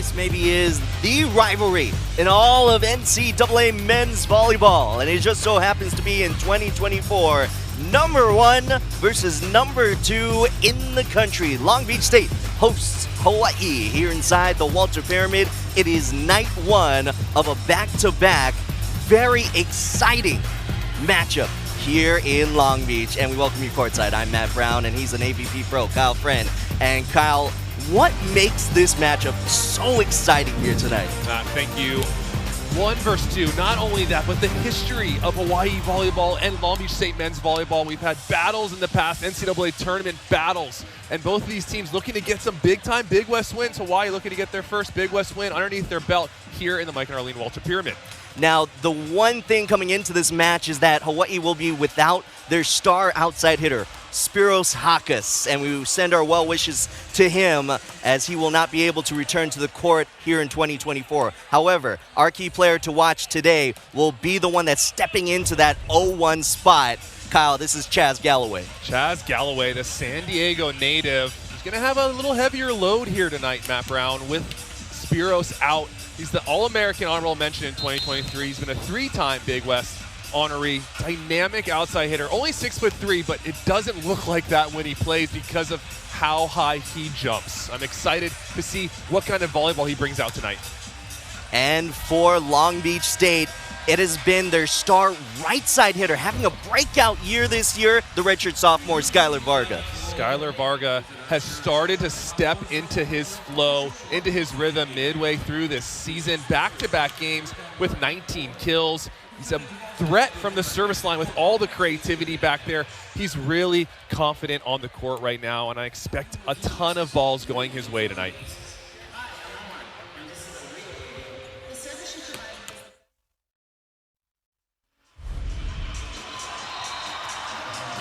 This maybe is the rivalry in all of NCAA men's volleyball, and it just so happens to be in 2024, number 1 versus number 2 in the country. Long Beach State hosts Hawaii here inside the Walter Pyramid. It is night 1 of a back-to-back, very exciting matchup here in Long Beach, and we welcome you courtside. I'm Matt Brown, and he's an AVP pro, Kyle Friend. And Kyle, what makes this matchup so exciting here tonight? Thank you. 1 versus 2. Not only that, but the history of Hawaii volleyball and Long Beach State men's volleyball. We've had battles in the past, NCAA tournament battles, and both of these teams looking to get some big-time Big West wins. Hawaii looking to get their first Big West win underneath their belt here in the Mike and Arlene Walter Pyramid. Now, the one thing coming into this match is that Hawaii will be without their star outside hitter, Spiros Hakas, and we send our well wishes to him as he will not be able to return to the court here in 2024. However, our key player to watch today will be the one that's stepping into that 0-1 spot. Kyle, this is Chaz Galloway. Chaz Galloway, the San Diego native. He's going to have a little heavier load here tonight, Matt Brown, with Spiros out. He's the All-American honorable mention in 2023. He's been a 3-time Big West honoree, dynamic outside hitter, only 6'3", but it doesn't look like that when he plays because of how high he jumps. I'm excited to see what kind of volleyball he brings out tonight. And for Long Beach State, it has been their star right side hitter, having a breakout year this year, the redshirt sophomore Skylar Varga. Skylar Varga has started to step into his flow, into his rhythm midway through this season. Back-to-back games with 19 kills. He's a threat from the service line with all the creativity back there. He's really confident on the court right now, and I expect a ton of balls going his way tonight.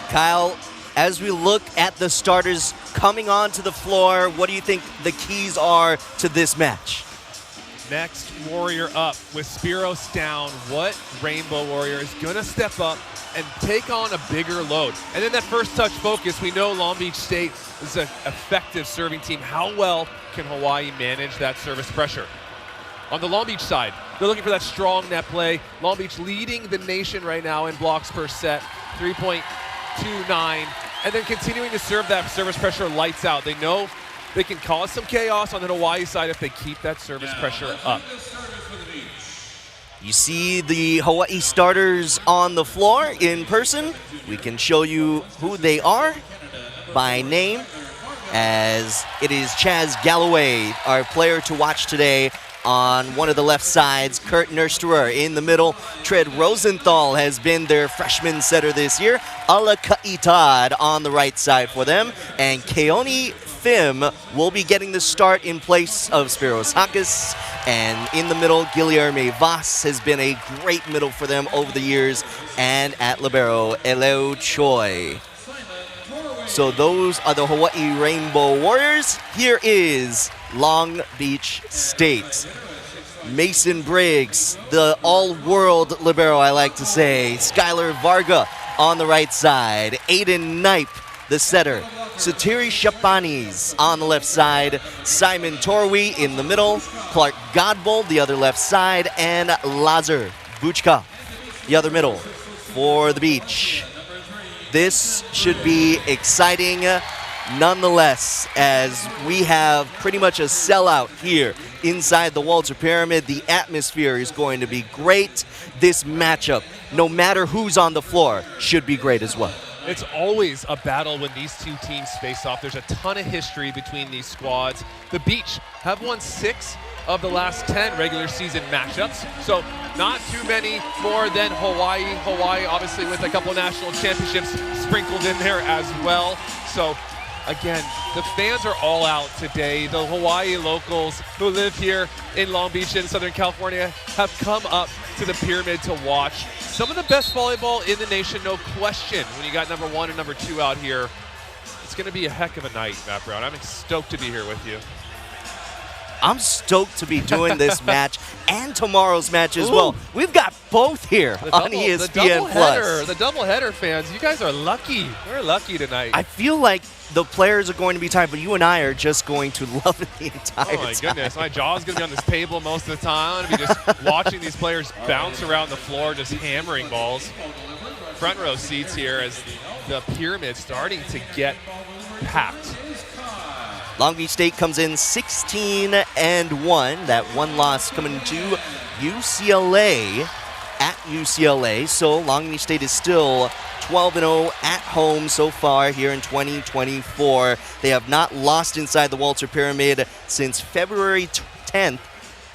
Kyle, as we look at the starters coming onto the floor, what do you think the keys are to this match? Next warrior up with Spiros down. What Rainbow Warrior is going to step up and take on a bigger load? And then that first touch focus, we know Long Beach State is an effective serving team. How well can Hawaii manage that service pressure? On the Long Beach side, they're looking for that strong net play. Long Beach leading the nation right now in blocks per set, 3.29, and then continuing to serve that service pressure lights out. They know they can cause some chaos on the Hawaii side if they keep that service pressure up. You see the Hawaii starters on the floor in person. We can show you who they are by name, as it is Chaz Galloway, our player to watch today. On one of the left sides, Kurt Nursterer. In the middle, Tread Rosenthal has been their freshman setter this year. Ala Ka'itad on the right side for them. And Keone Phim will be getting the start in place of Spiros Hakas. And in the middle, Guilherme Vaz has been a great middle for them over the years. And at libero, Eleo Choi. So those are the Hawaii Rainbow Warriors. Here is Long Beach State. Mason Briggs, the all-world libero, I like to say. Skylar Varga on the right side. Aiden Knipe, the setter. Satiri Shapanis on the left side. Simon Torwi in the middle. Clark Godbold, the other left side. And Lazar Buchka, the other middle for the beach. This should be exciting nonetheless, as we have pretty much a sellout here inside the Walter Pyramid. The atmosphere is going to be great. This matchup, no matter who's on the floor, should be great as well. It's always a battle when these two teams face off. There's a ton of history between these squads. The Beach have won 6 of the last 10 regular season matchups, so not too many more than Hawaii. Hawaii obviously with a couple national championships sprinkled in there as well. So again, the fans are all out today. The Hawaii locals who live here in Long Beach in Southern California have come up to the Pyramid to watch some of the best volleyball in the nation, no question. When you got number 1 and number 2 out here, it's going to be a heck of a night, Matt Brown. I'm stoked to be here with you. I'm stoked to be doing this match and tomorrow's match as well. We've got both here on ESPN Plus. The doubleheader fans, you guys are lucky. We're lucky tonight. I feel like the players are going to be tired, but you and I are just going to love it the entire time. Oh my goodness, my jaw's going to be on this table most of the time. I'm going to be just watching these players bounce around the floor, just hammering balls. Front row seats here as the pyramid starting to get packed. Long Beach State comes in 16-1. That one loss coming to UCLA at UCLA. So Long Beach State is still 12-0 at home so far here in 2024. They have not lost inside the Walter Pyramid since February 10th,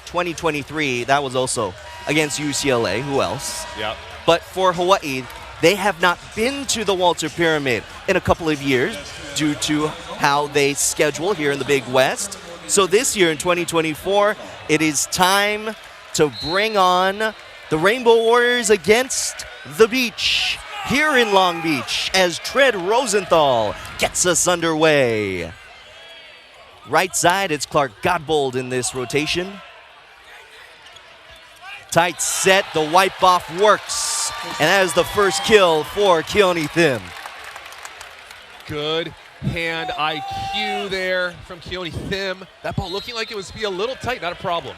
2023. That was also against UCLA. Who else? Yep. But for Hawaii, they have not been to the Walter Pyramid in a couple of years due to how they schedule here in the Big West. So this year in 2024, it is time to bring on the Rainbow Warriors against the beach here in Long Beach as Tread Rosenthal gets us underway. Right side, it's Clark Godbold in this rotation. Tight set, the wipe off works. And that is the first kill for Keone Thim. Good hand IQ there from Keone Thim. That ball looking like it was be a little tight, not a problem.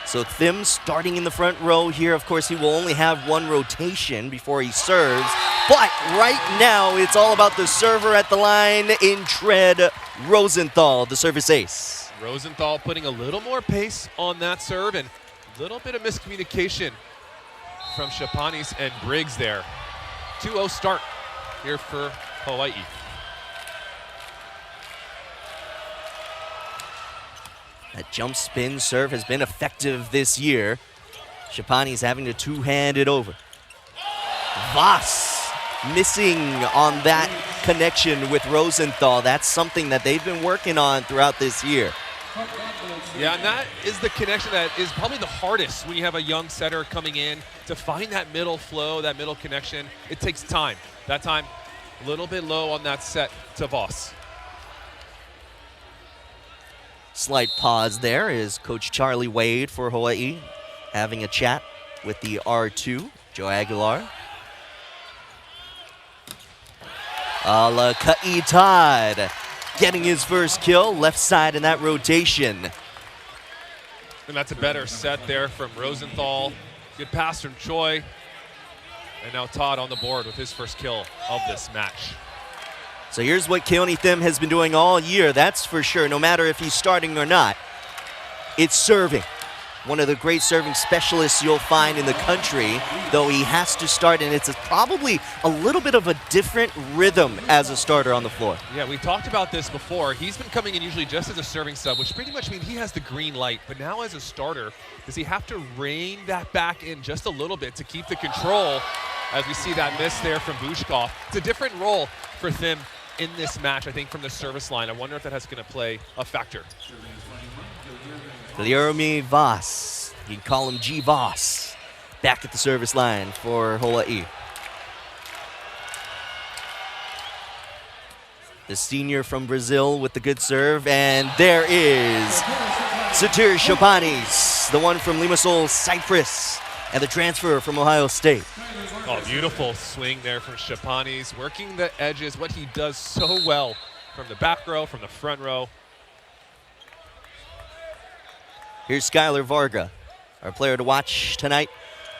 So Thim starting in the front row here. Of course, he will only have one rotation before he serves. But right now, it's all about the server at the line in Tread Rosenthal, the service ace. Rosenthal putting a little more pace on that serve and a little bit of miscommunication from Shapanis and Briggs there. 2-0 start here for Hawaii. That jump spin serve has been effective this year. Shapani's having to two-hand it over. Voss missing on that connection with Rosenthal. That's something that they've been working on throughout this year. Yeah, and that is the connection that is probably the hardest when you have a young setter coming in to find that middle flow, that middle connection. It takes time. That time, a little bit low on that set to Voss. Slight pause there is Coach Charlie Wade for Hawaii having a chat with the R2, Joe Aguilar. Alaka'i Todd getting his first kill, left side in that rotation. And that's a better set there from Rosenthal. Good pass from Choi. And now Todd on the board with his first kill of this match. So here's what Keone Thim has been doing all year, that's for sure, no matter if he's starting or not. It's serving. One of the great serving specialists you'll find in the country, though he has to start, and it's probably a little bit of a different rhythm as a starter on the floor. Yeah, we talked about this before. He's been coming in usually just as a serving sub, which pretty much means he has the green light. But now as a starter, does he have to rein that back in just a little bit to keep the control as we see that miss there from Bushkov? It's a different role for Thim in this match, I think, from the service line. I wonder if that has going to play a factor. Jeremy Voss, you can call him G Voss, back at the service line for Hawaii. The senior from Brazil with the good serve, and there is Satir Shapanis, the one from Limassol, Cyprus, and the transfer from Ohio State. Oh, beautiful swing there from Shapanis, working the edges, what he does so well from the back row, from the front row. Here's Skylar Varga, our player to watch tonight,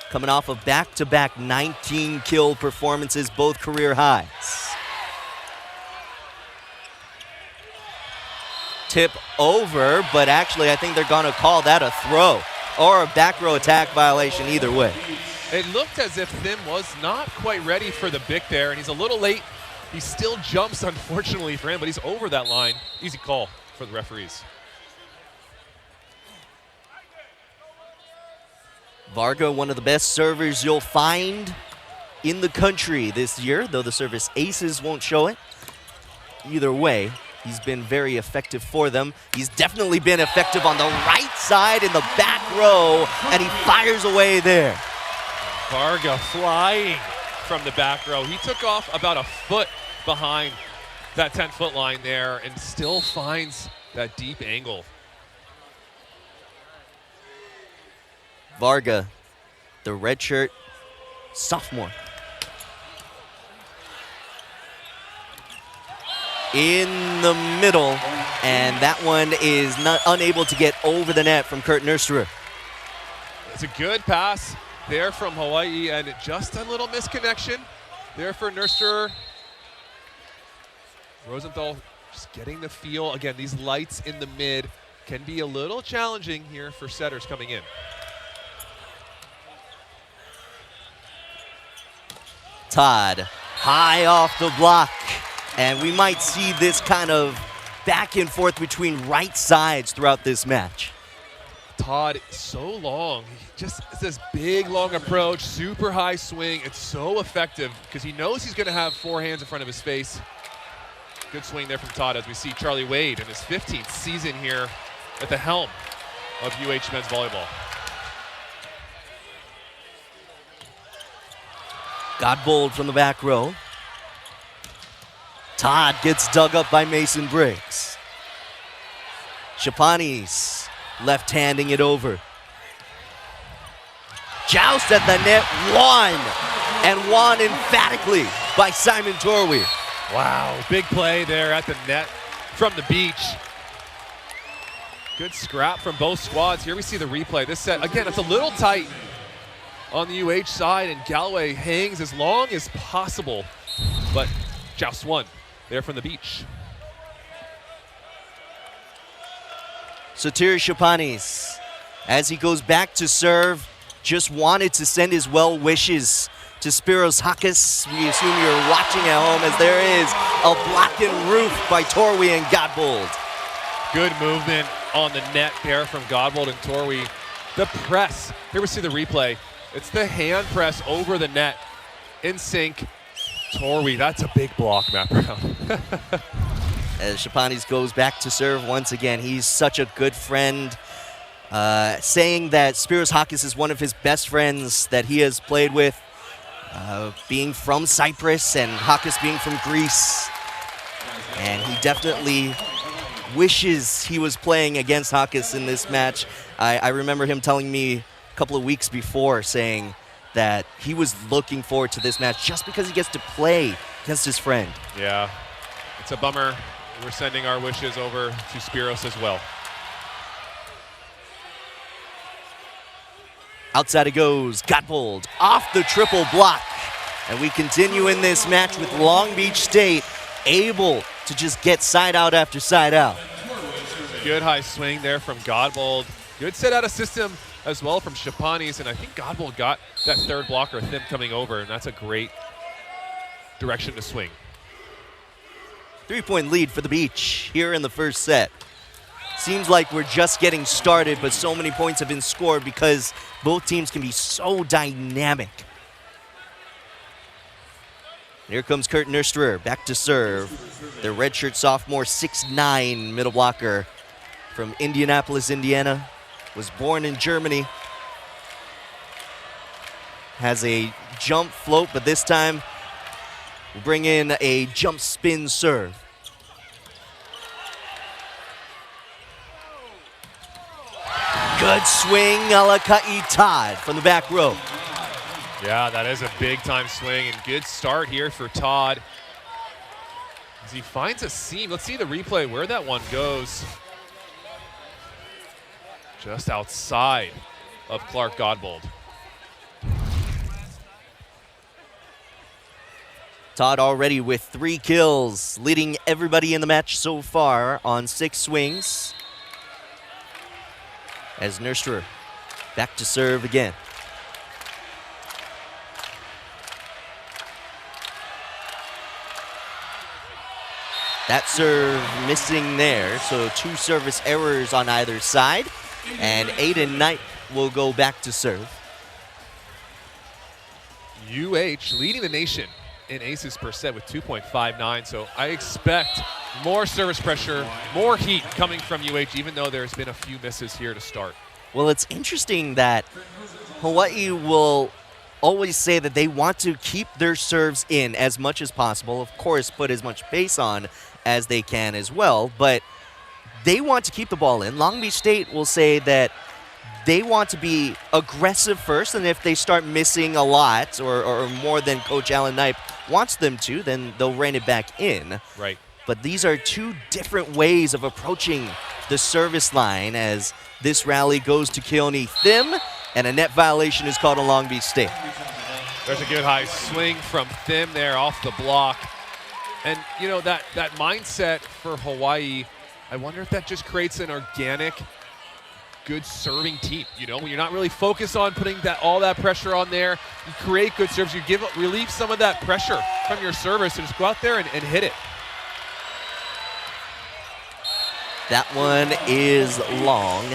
coming off of back-to-back 19-kill performances, both career highs. Tip over, but actually I think they're going to call that a throw or a back row attack violation either way. It looked as if Thim was not quite ready for the bick there, and he's a little late. He still jumps, unfortunately for him, but he's over that line. Easy call for the referees. Varga, one of the best servers you'll find in the country this year, though the service aces won't show it. Either way, he's been very effective for them. He's definitely been effective on the right side in the back row, and he fires away there. Varga flying from the back row. He took off about a foot behind that 10-foot line there and still finds that deep angle. Varga, the redshirt sophomore. In the middle, and that one is unable to get over the net from Kurt Nursterer. It's a good pass there from Hawai'i, and just a little misconnection there for Nursterer. Rosenthal just getting the feel. Again, these lights in the mid can be a little challenging here for setters coming in. Todd, high off the block. And we might see this kind of back and forth between right sides throughout this match. Todd, so long. Just this big, long approach, super high swing. It's so effective because he knows he's going to have four hands in front of his face. Good swing there from Todd as we see Charlie Wade in his 15th season here at the helm of UH men's volleyball. Godbold from the back row. Todd gets dug up by Mason Briggs. Chapanis left-handing it over. Joust at the net, won emphatically by Simon Torwey. Wow, big play there at the net from the beach. Good scrap from both squads. Here we see the replay. This set, again, it's a little tight on the UH side, and Galloway hangs as long as possible. But Joust won there from the beach. Sotir Chapanis, as he goes back to serve, just wanted to send his well wishes to Spiros Hakis. We assume you're watching at home as there is a blackened roof by Torwey and Godbold. Good movement on the net there from Godbold and Torwey. The press, here we see the replay. It's the hand press over the net in sync. Torwey, that's a big block, Matt Brown. As Chapanis goes back to serve once again, he's such a good friend. Saying that Spiros Hakis is one of his best friends that he has played with, being from Cyprus and Hakis being from Greece. And he definitely wishes he was playing against Hakis in this match. I remember him telling me a couple of weeks before saying that he was looking forward to this match just because he gets to play against his friend. Yeah, it's a bummer. We're sending our wishes over to Spiros as well. Outside it goes, Godbold off the triple block. And we continue in this match with Long Beach State able to just get side out after side out. Good high swing there from Godbold. Good set out of system as well from Chapanis, and I think Godbold got that third blocker with him coming over, and that's a great direction to swing. 3-point lead for the Beach here in the first set. Seems like we're just getting started, but so many points have been scored because both teams can be so dynamic. Here comes Kurt Nursterer back to serve. The redshirt sophomore, 6'9" middle blocker from Indianapolis, Indiana. Was born in Germany. Has a jump float, but this time we'll bring in a jump spin serve. Good swing, Alakai Todd from the back row. Yeah, that is a big-time swing, and good start here for Todd. As he finds a seam. Let's see the replay where that one goes. Just outside of Clark Godbold. Todd already with 3 kills, leading everybody in the match so far on 6 swings. As Nursterer back to serve again. That serve missing there, so 2 service errors on either side. And Aiden Knight will go back to serve. UH leading the nation in aces per set with 2.59, so I expect more service pressure, more heat coming from UH, even though there's been a few misses here to start. Well, it's interesting that Hawai'i will always say that they want to keep their serves in as much as possible, of course, put as much pace on as they can as well. But they want to keep the ball in. Long Beach State will say that they want to be aggressive first, and if they start missing a lot or more than Coach Alan Knipe wants them to, then they'll rein it back in. Right. But these are two different ways of approaching the service line as this rally goes to Keone Thim, and a net violation is called on Long Beach State. There's a good high swing from Thim there off the block. And, you know, that mindset for Hawaii, I wonder if that just creates an organic, good serving team. You know, when you're not really focused on putting all that pressure on there, you create good serves, you relieve some of that pressure from your service, and just go out there and hit it. That one is long,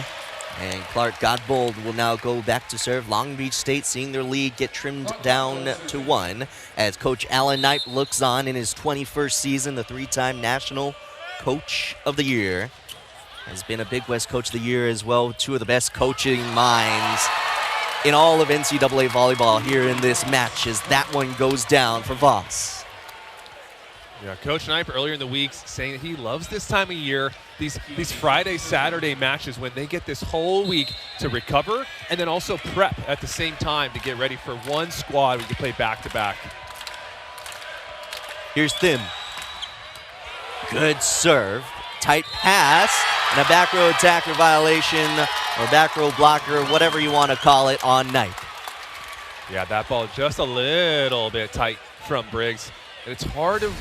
and Clark Godbold will now go back to serve. Long Beach State seeing their lead get trimmed down to 1 as Coach Alan Knipe looks on in his 21st season, the 3-time National Coach of the Year. Has been a Big West Coach of the Year as well. Two of the best coaching minds in all of NCAA volleyball here in this match as that one goes down for Voss. Yeah, Coach Knipe earlier in the week saying that he loves this time of year, these Friday, Saturday matches when they get this whole week to recover and then also prep at the same time to get ready for one squad we can play back-to-back. Here's Thim. Good serve. Tight pass. And a back row attacker violation or back row blocker, whatever you want to call it, on Knipe. Yeah, that ball just a little bit tight from Briggs. And it's hard to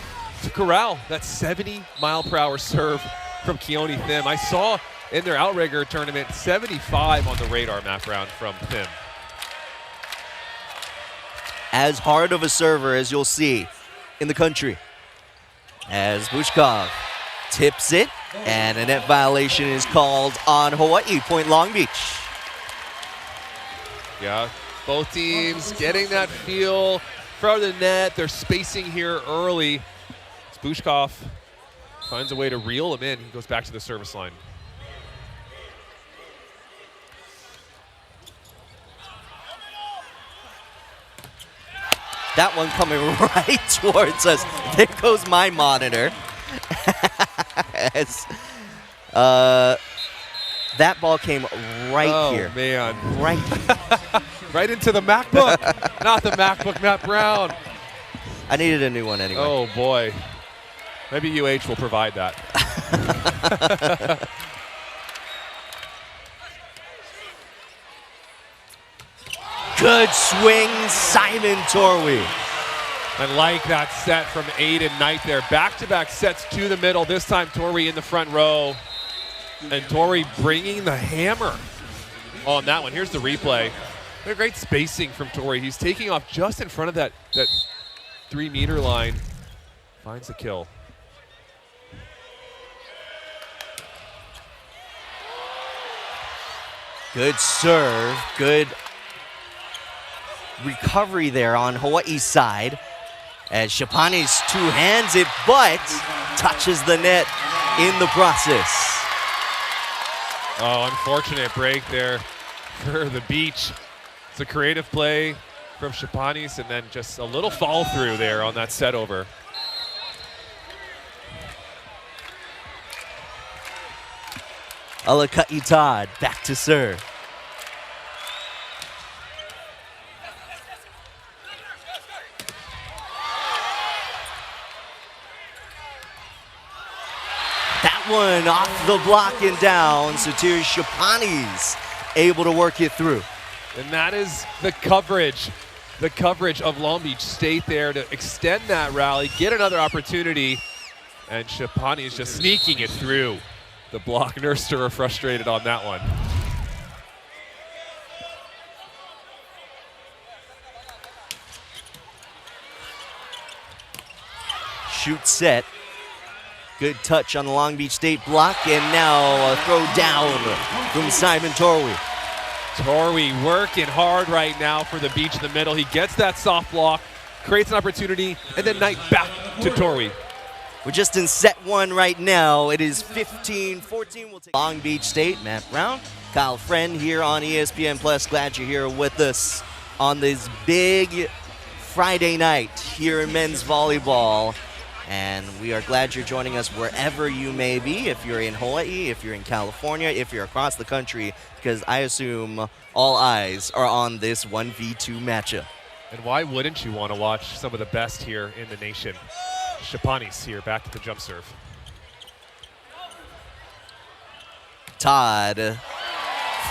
corral that 70-mile-per-hour serve from Keone Thim. I saw in their outrigger tournament 75 on the radar map round from Thim. As hard of a server as you'll see in the country. As Bushkov tips it, and a net violation is called on Hawaii, Point Long Beach. Yeah, both teams getting that feel from the net. They're spacing here early. Bushkov finds a way to reel him in. He goes back to the service line. That one coming right towards us. There goes my monitor. As, that ball came right here. Oh, man. Right. Right into the MacBook. Not the MacBook, Matt Brown. I needed a new one anyway. Oh, boy. Maybe UH will provide that. Good swing, Simon Torwey. I like that set from Aiden Knight there. Back-to-back sets to the middle. This time Torwey in the front row. And Torwey bringing the hammer on that one. Here's the replay. A great spacing from Torwey. He's taking off just in front of that 3-meter line. Finds the kill. Good serve, good recovery there on Hawaii's side. As Shapani's two-hands it, but touches the net in the process. Oh, unfortunate break there for the Beach. It's a creative play from Shapanis, and then just a little fall through there on that set over. Alaka'i Todd back to serve. That one off the block and down. Satir Shapani's able to work it through. And that is the coverage of Long Beach State there to extend that rally, get another opportunity, and Shapani is just sneaking it through the block. Nurster frustrated on that one. Shoot set. Good touch on the Long Beach State block, and now a throw down from Simon Torwey. Torwey working hard right now for the Beach in the middle. He gets that soft block, creates an opportunity, and then Knight back to Torwey. We're just in set one right now. It is 15-14. We'll take Long Beach State. Matt Brown, Kyle Friend here on ESPN Plus. Glad you're here with us on this big Friday night here in men's volleyball. And we are glad you're joining us wherever you may be, if you're in Hawaii, if you're in California, if you're across the country, because I assume all eyes are on this 1v2 matchup. And why wouldn't you want to watch some of the best here in the nation? Shapani's here, back to the jump serve. Todd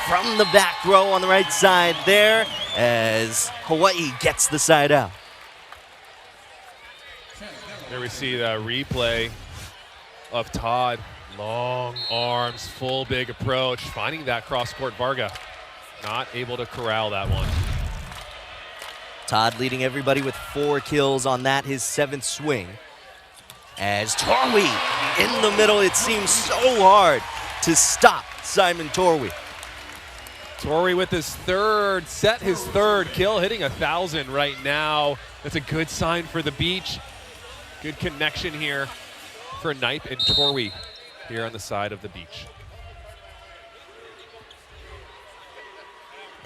from the back row on the right side there as Hawaii gets the side out. There we see the replay of Todd. Long arms, full big approach, finding that cross-court Varga. Not able to corral that one. Todd leading everybody with 4 kills on that, his 7th swing. As Torwi in the middle, it seems so hard to stop Simon Torwi. Torwi with his third kill, hitting 1,000 right now. That's a good sign for the beach. Good connection here for Knipe and Torwi here on the side of the beach.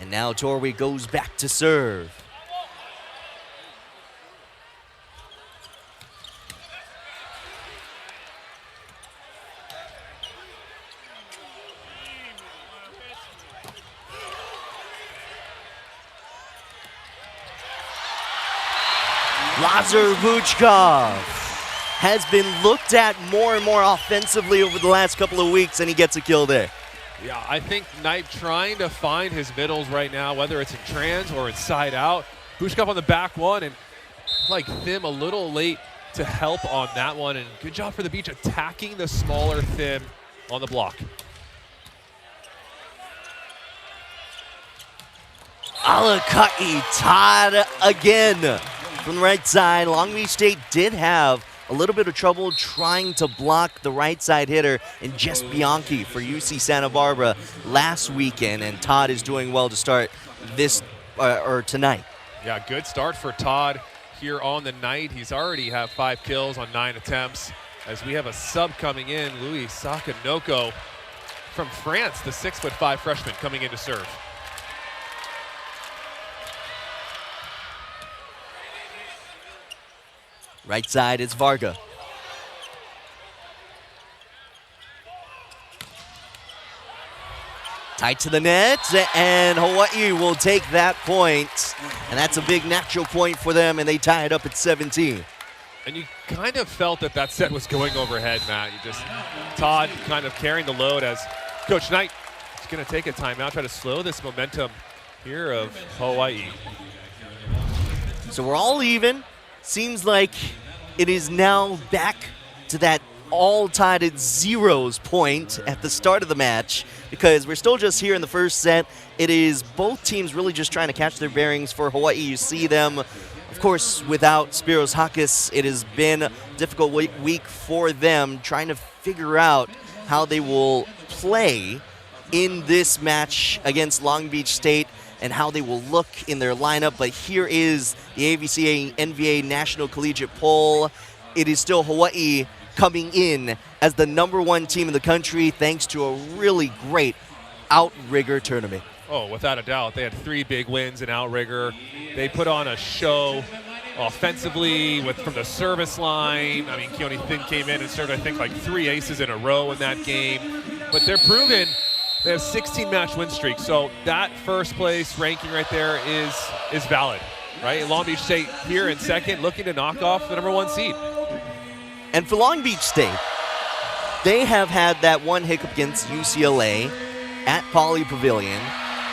And now Torwi goes back to serve. Lazar Vuchkov has been looked at more and more offensively over the last couple of weeks, and he gets a kill there. Yeah, I think Knipe trying to find his middles right now, whether it's in trans or inside out. Vuchkov on the back one, and like Thim a little late to help on that one, and good job for the beach attacking the smaller Thim on the block. Alakai Todd again. From the right side, Long Beach State did have a little bit of trouble trying to block the right side hitter in Jess Bianchi for UC Santa Barbara last weekend, and Todd is doing well to start this or tonight. Yeah, good start for Todd here on the night. He's already had 5 kills on 9 attempts. As we have a sub coming in, Louis Sakanoko from France, the 6'5" freshman coming in to serve. Right side is Varga. Tight to the net, and Hawaii will take that point. And that's a big natural point for them, and they tie it up at 17. And you kind of felt that that set was going overhead, Matt. Todd kind of carrying the load as Coach Knight is going to take a timeout, try to slow this momentum here of Hawaii. So we're all even. Seems like it is now back to that all tied at zeros point at the start of the match, because we're still just here in the first set. It is both teams really just trying to catch their bearings. For Hawaii, you see them, of course, without Spiros Hakis. It has been a difficult week for them, trying to figure out how they will play in this match against Long Beach State and how they will look in their lineup. But here is the AVCA NVA National Collegiate Poll. It is still Hawaii coming in as the #1 team in the country, thanks to a really great outrigger tournament. Oh, without a doubt. They had 3 big wins in outrigger. They put on a show offensively from the service line. I mean, Keone Thin came in and served, I think, like 3 aces in a row in that game. But they're proven. They have 16-match win streak, so that first place ranking right there is valid, right? Long Beach State here in second, looking to knock off the #1 seed. And for Long Beach State, they have had that one hiccup against UCLA at Poly Pavilion.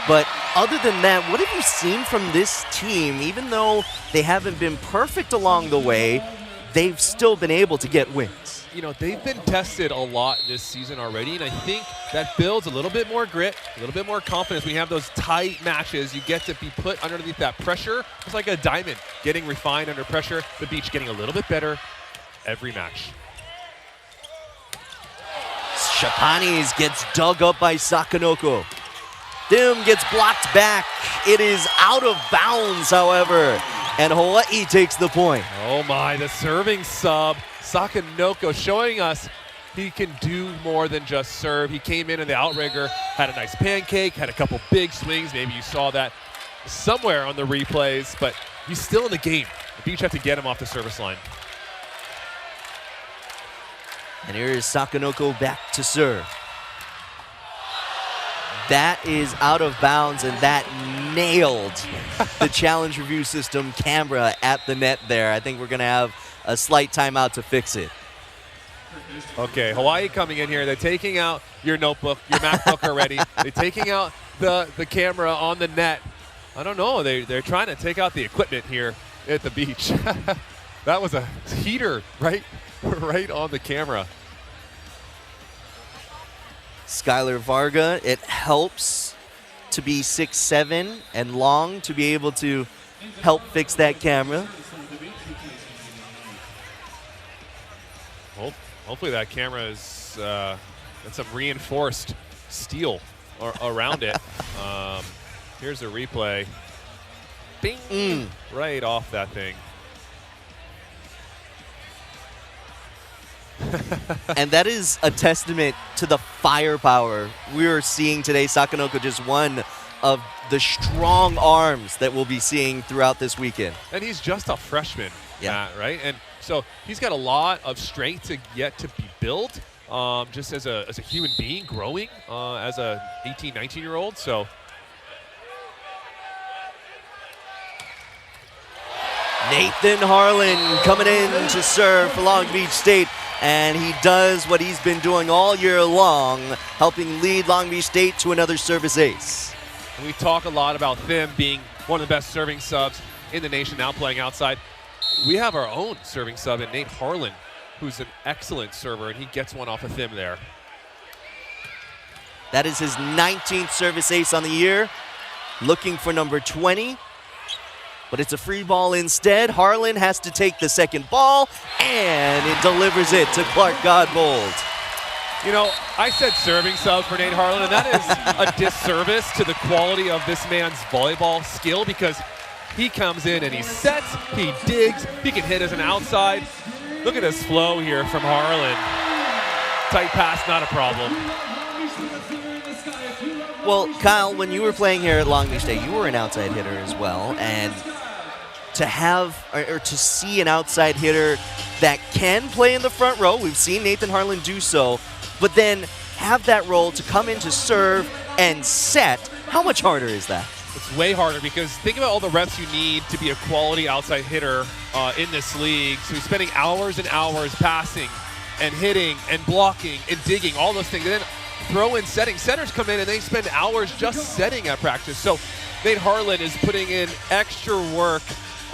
But other than that, what have you seen from this team? Even though they haven't been perfect along the way, they've still been able to get wins. You know, they've been tested a lot this season already, and I think that builds a little bit more grit, a little bit more confidence. When you have those tight matches, you get to be put underneath that pressure. It's like a diamond getting refined under pressure. The beach getting a little bit better every match. Shapanis gets dug up by Sakanoko. Thim gets blocked back. It is out of bounds, however, and Hawaii takes the point. Oh my, the serving sub. Sakanoko showing us he can do more than just serve. He came in the outrigger, had a nice pancake, had a couple big swings. Maybe you saw that somewhere on the replays, but he's still in the game. The Beach have to get him off the service line. And here is Sakanoko back to serve. That is out of bounds, and that nailed the challenge review system camera at the net there. I think we're going to have a slight timeout to fix it. Okay, Hawai'i coming in here. They're taking out your notebook, your MacBook already. They're taking out the camera on the net. I don't know. They're trying to take out the equipment here at the beach. That was a heater right on the camera. Skylar Varga, it helps to be 6'7" and long to be able to help fix that camera. Hopefully that camera is got some reinforced steel around it. Here's a replay. Bing! Right off that thing. And that is a testament to the firepower we are seeing today. Sakanoko, just one of the strong arms that we'll be seeing throughout this weekend. And he's just a freshman, Matt, right? And so he's got a lot of strength yet to be built, just as a human being growing as a 18, 19-year-old. So Nathan Harlan coming in to serve for Long Beach State. And he does what he's been doing all year long, helping lead Long Beach State to another service ace. And we talk a lot about them being one of the best serving subs in the nation, now playing outside. We have our own serving sub in Nate Harlan, who's an excellent server, and he gets one off of Thim there. That is his 19th service ace on the year, looking for number 20. But it's a free ball instead. Harlan has to take the second ball, and it delivers it to Clark Godbold. You know, I said serving sub for Nate Harlan, and that is a disservice to the quality of this man's volleyball skill, because he comes in and he sets, he digs, he can hit as an outside. Look at this flow here from Harlan. Tight pass, not a problem. Well, Kyle, when you were playing here at Long Beach State, you were an outside hitter as well, and to have or to see an outside hitter that can play in the front row, we've seen Nathan Harlan do so, but then have that role to come in to serve and set, how much harder is that? It's way harder, because think about all the reps you need to be a quality outside hitter in this league. So he's spending hours and hours passing and hitting and blocking and digging, all those things. And then throw in setting. Setters come in and they spend hours just setting at practice. So Nate Harlan is putting in extra work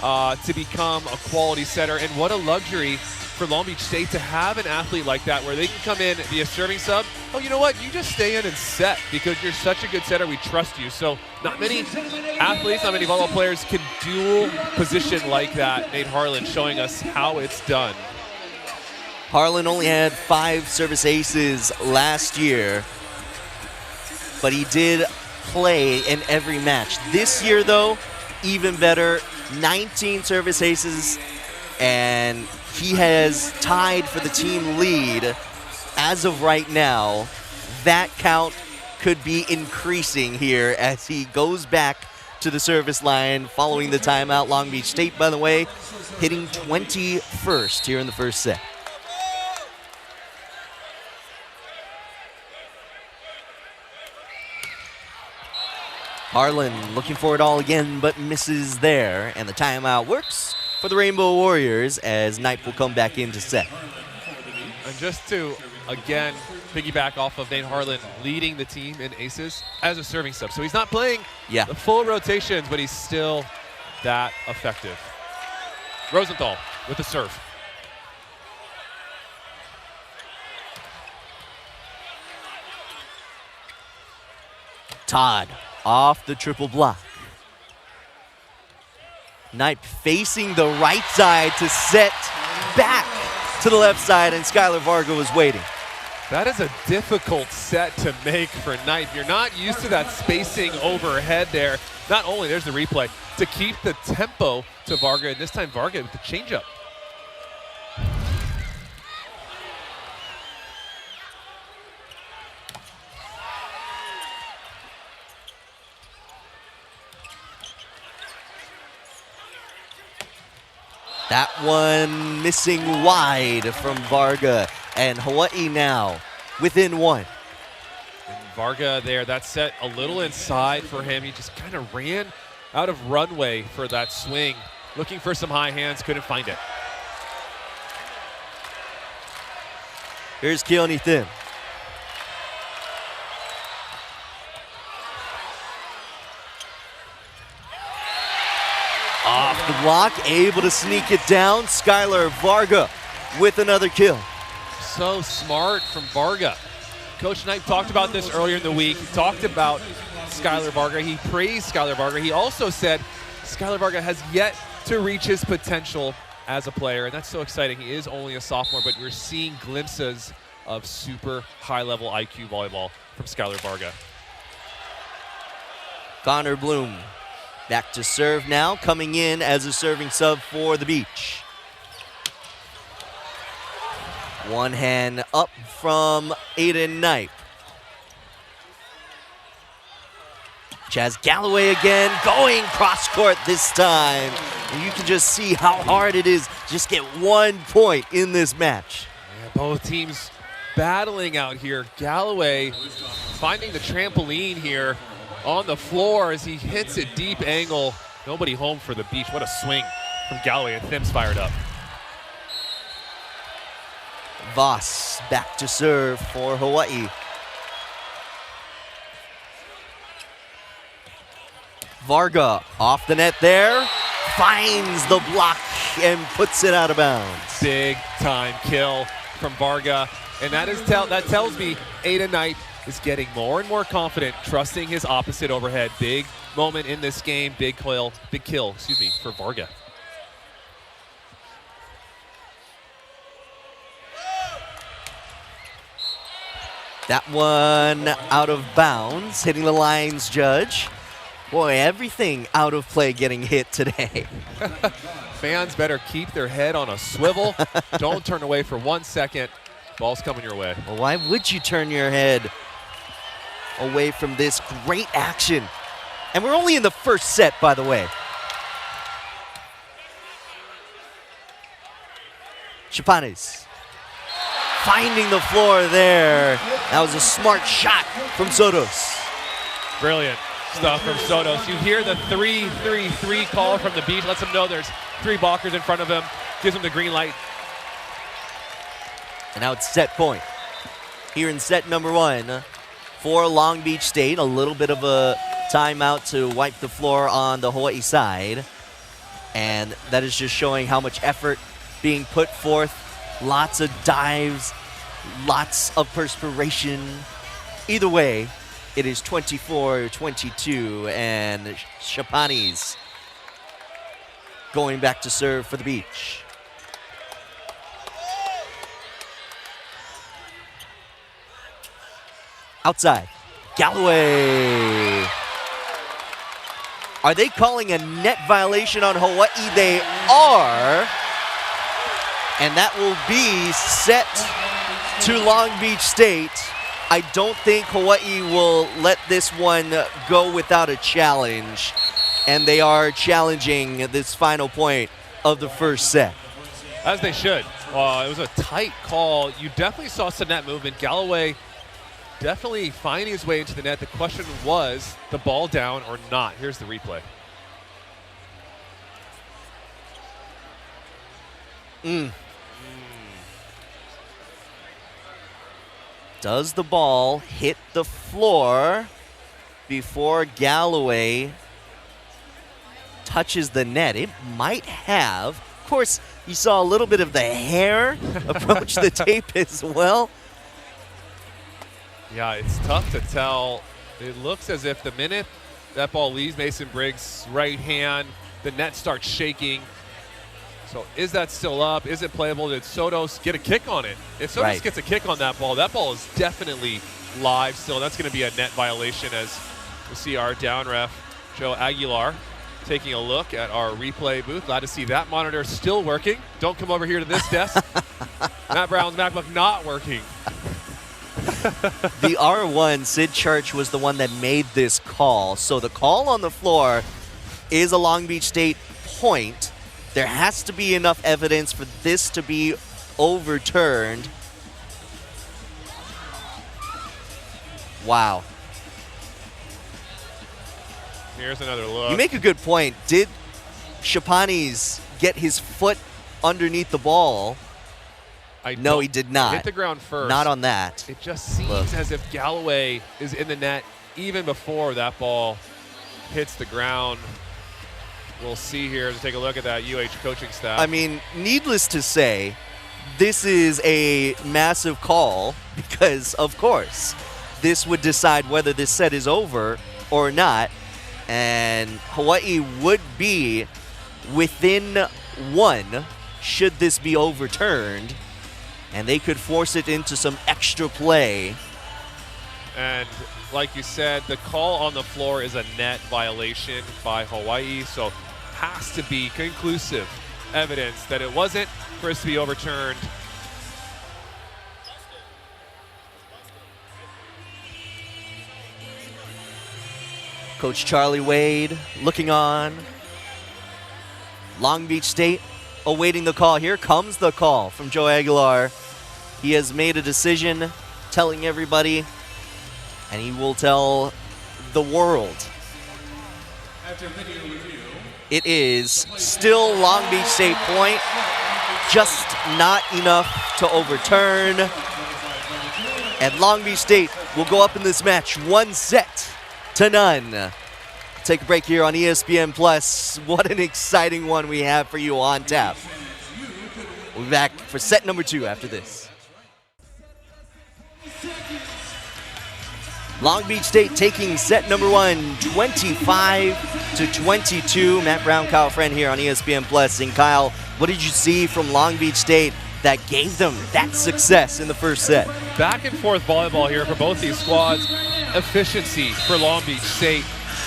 to become a quality setter. And what a luxury for Long Beach State to have an athlete like that, where they can come in, be a serving sub. Oh, you know what? You just stay in and set because you're such a good setter. We trust you. So not many athletes, not many volleyball players can dual position like that. Nate Harlan showing us how it's done. Harlan only had 5 service aces last year, but he did play in every match. This year, though, even better, 19 service aces, and he has tied for the team lead as of right now. That count could be increasing here as he goes back to the service line following the timeout. Long Beach State, by the way, hitting 21st here in the first set. Harlan looking for it all again, but misses there, and the timeout works for the Rainbow Warriors as Knipe will come back in to set. And just to, again, piggyback off of Nate Harlan leading the team in aces as a serving sub. So he's not playing the full rotations, but he's still that effective. Rosenthal with the serve. Todd off the triple block. Knipe facing the right side to set back to the left side, and Skylar Varga was waiting. That is a difficult set to make for Knipe. You're not used to that spacing overhead there. Not only, there's the replay, to keep the tempo to Varga, and this time Varga with the changeup. That one missing wide from Varga And Hawaii now within 1. And Varga there, that set a little inside for him. He just kind of ran out of runway for that swing. Looking for some high hands, couldn't find it. Here's Keone Thim. Off the block, able to sneak it down. Skylar Varga with another kill. So smart from Varga. Coach Knight talked about this earlier in the week. He talked about Skylar Varga. He praised Skylar Varga. He also said Skylar Varga has yet to reach his potential as a player, and that's so exciting. He is only a sophomore, but we're seeing glimpses of super high-level IQ volleyball from Skylar Varga. Connor Bloom back to serve now, coming in as a serving sub for the Beach. One hand up from Aiden Knipe. Chaz Galloway again, going cross court this time. And you can just see how hard it is just get 1 point in this match. Yeah, both teams battling out here. Galloway finding the trampoline here on the floor as he hits it deep angle. Nobody home for the Beach. What a swing from Galloway, and Thim's fired up. Voss back to serve for Hawaii. Varga off the net there, finds the block and puts it out of bounds. Big time kill from Varga, and that tells me Aiden Knight is getting more and more confident, trusting his opposite overhead. Big moment in this game, big kill, for Varga. That one out of bounds, hitting the lines judge. Boy, everything out of play getting hit today. Fans better keep their head on a swivel. Don't turn away for 1 second. Ball's coming your way. Well, why would you turn your head away from this great action? And we're only in the first set, by the way. Chapanes finding the floor there. That was a smart shot from Sotos. Brilliant stuff from Sotos. You hear the 3-3-3 call from the Beach. Lets him know there's 3 blockers in front of him. Gives him the green light. And now it's set point. Here in set number 1 for Long Beach State. A little bit of a timeout to wipe the floor on the Hawaii side. And that is just showing how much effort being put forth. Lots of dives, lots of perspiration. Either way, it is 24-22, and Chapanes going back to serve for the Beach. Outside, Galloway. Are they calling a net violation on Hawaii? They are. And that will be set to Long Beach State. I don't think Hawaii will let this one go without a challenge. And they are challenging this final point of the first set. As they should. It was a tight call. You definitely saw some net movement. Galloway definitely finding his way into the net. The question was the ball down or not. Here's the replay. Does the ball hit the floor before Galloway touches the net? It might have. Of course, you saw a little bit of the hair approach the tape as well. Yeah, it's tough to tell. It looks as if the minute that ball leaves Mason Briggs' right hand, the net starts shaking. So is that still up? Is it playable? Did Sotos get a kick on it? If Sotos gets a kick on that ball is definitely live still. That's going to be a net violation, as we see our down ref, Joe Aguilar, taking a look at our replay booth. Glad to see that monitor still working. Don't come over here to this desk. Matt Brown's MacBook not working. The R1, Sid Church, was the one that made this call. So the call on the floor is a Long Beach State point. There has to be enough evidence for this to be overturned. Wow. Here's another look. You make a good point. Did Shapanis get his foot underneath the ball? No, he did not. Hit the ground first. Not on that. It just seems as if Galloway is in the net even before that ball hits the ground. We'll see here to take a look at that UH coaching staff. I mean, needless to say, this is a massive call because, of course, this would decide whether this set is over or not. And Hawaii would be within one should this be overturned. And they could force it into some extra play. And like you said, the call on the floor is a net violation by Hawaii, so has to be conclusive evidence that it wasn't for it to be overturned. Coach Charlie Wade looking on. Long Beach State awaiting the call. Here comes the call from Joe Aguilar. He has made a decision, telling everybody, and he will tell the world. It is still Long Beach State point, just not enough to overturn. And Long Beach State will go up in this match 1-0. Take a break here on ESPN Plus. What an exciting one we have for you on tap. We'll be back for set number 2 after this. Long Beach State taking set number 1, 25-22. Matt Brown, Kyle Friend here on ESPN Plus. And Kyle, what did you see from Long Beach State that gave them that success in the first set? Back and forth volleyball here for both these squads. Efficiency for Long Beach State,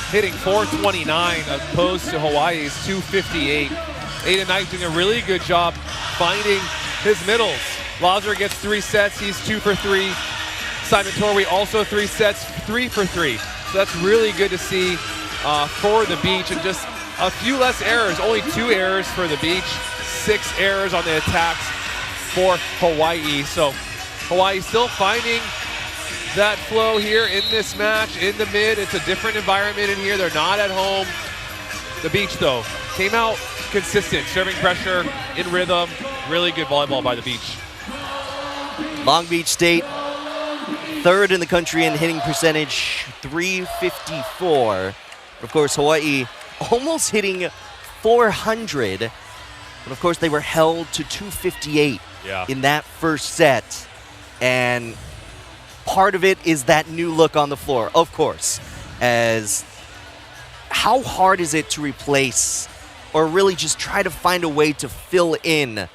hitting 429 opposed to Hawaii's 258. Aiden Knight doing a really good job finding his middles. Lazar gets 3 sets, he's 2 for 3. Simon Torwey also 3 sets, 3 for 3. So that's really good to see for the Beach, and just a few less errors, only 2 errors for the Beach, 6 errors on the attacks for Hawaii. So Hawaii still finding that flow here in this match in the mid. It's a different environment in here. They're not at home. The Beach, though, came out consistent, serving pressure, in rhythm. Really good volleyball by the Beach. Long Beach State, 3rd in the country in hitting percentage, 354. Of course, Hawaii almost hitting 400. But of course, they were held to 258 in that first set. And part of it is that new look on the floor, of course. As how hard is it to replace or really just try to find a way to fill in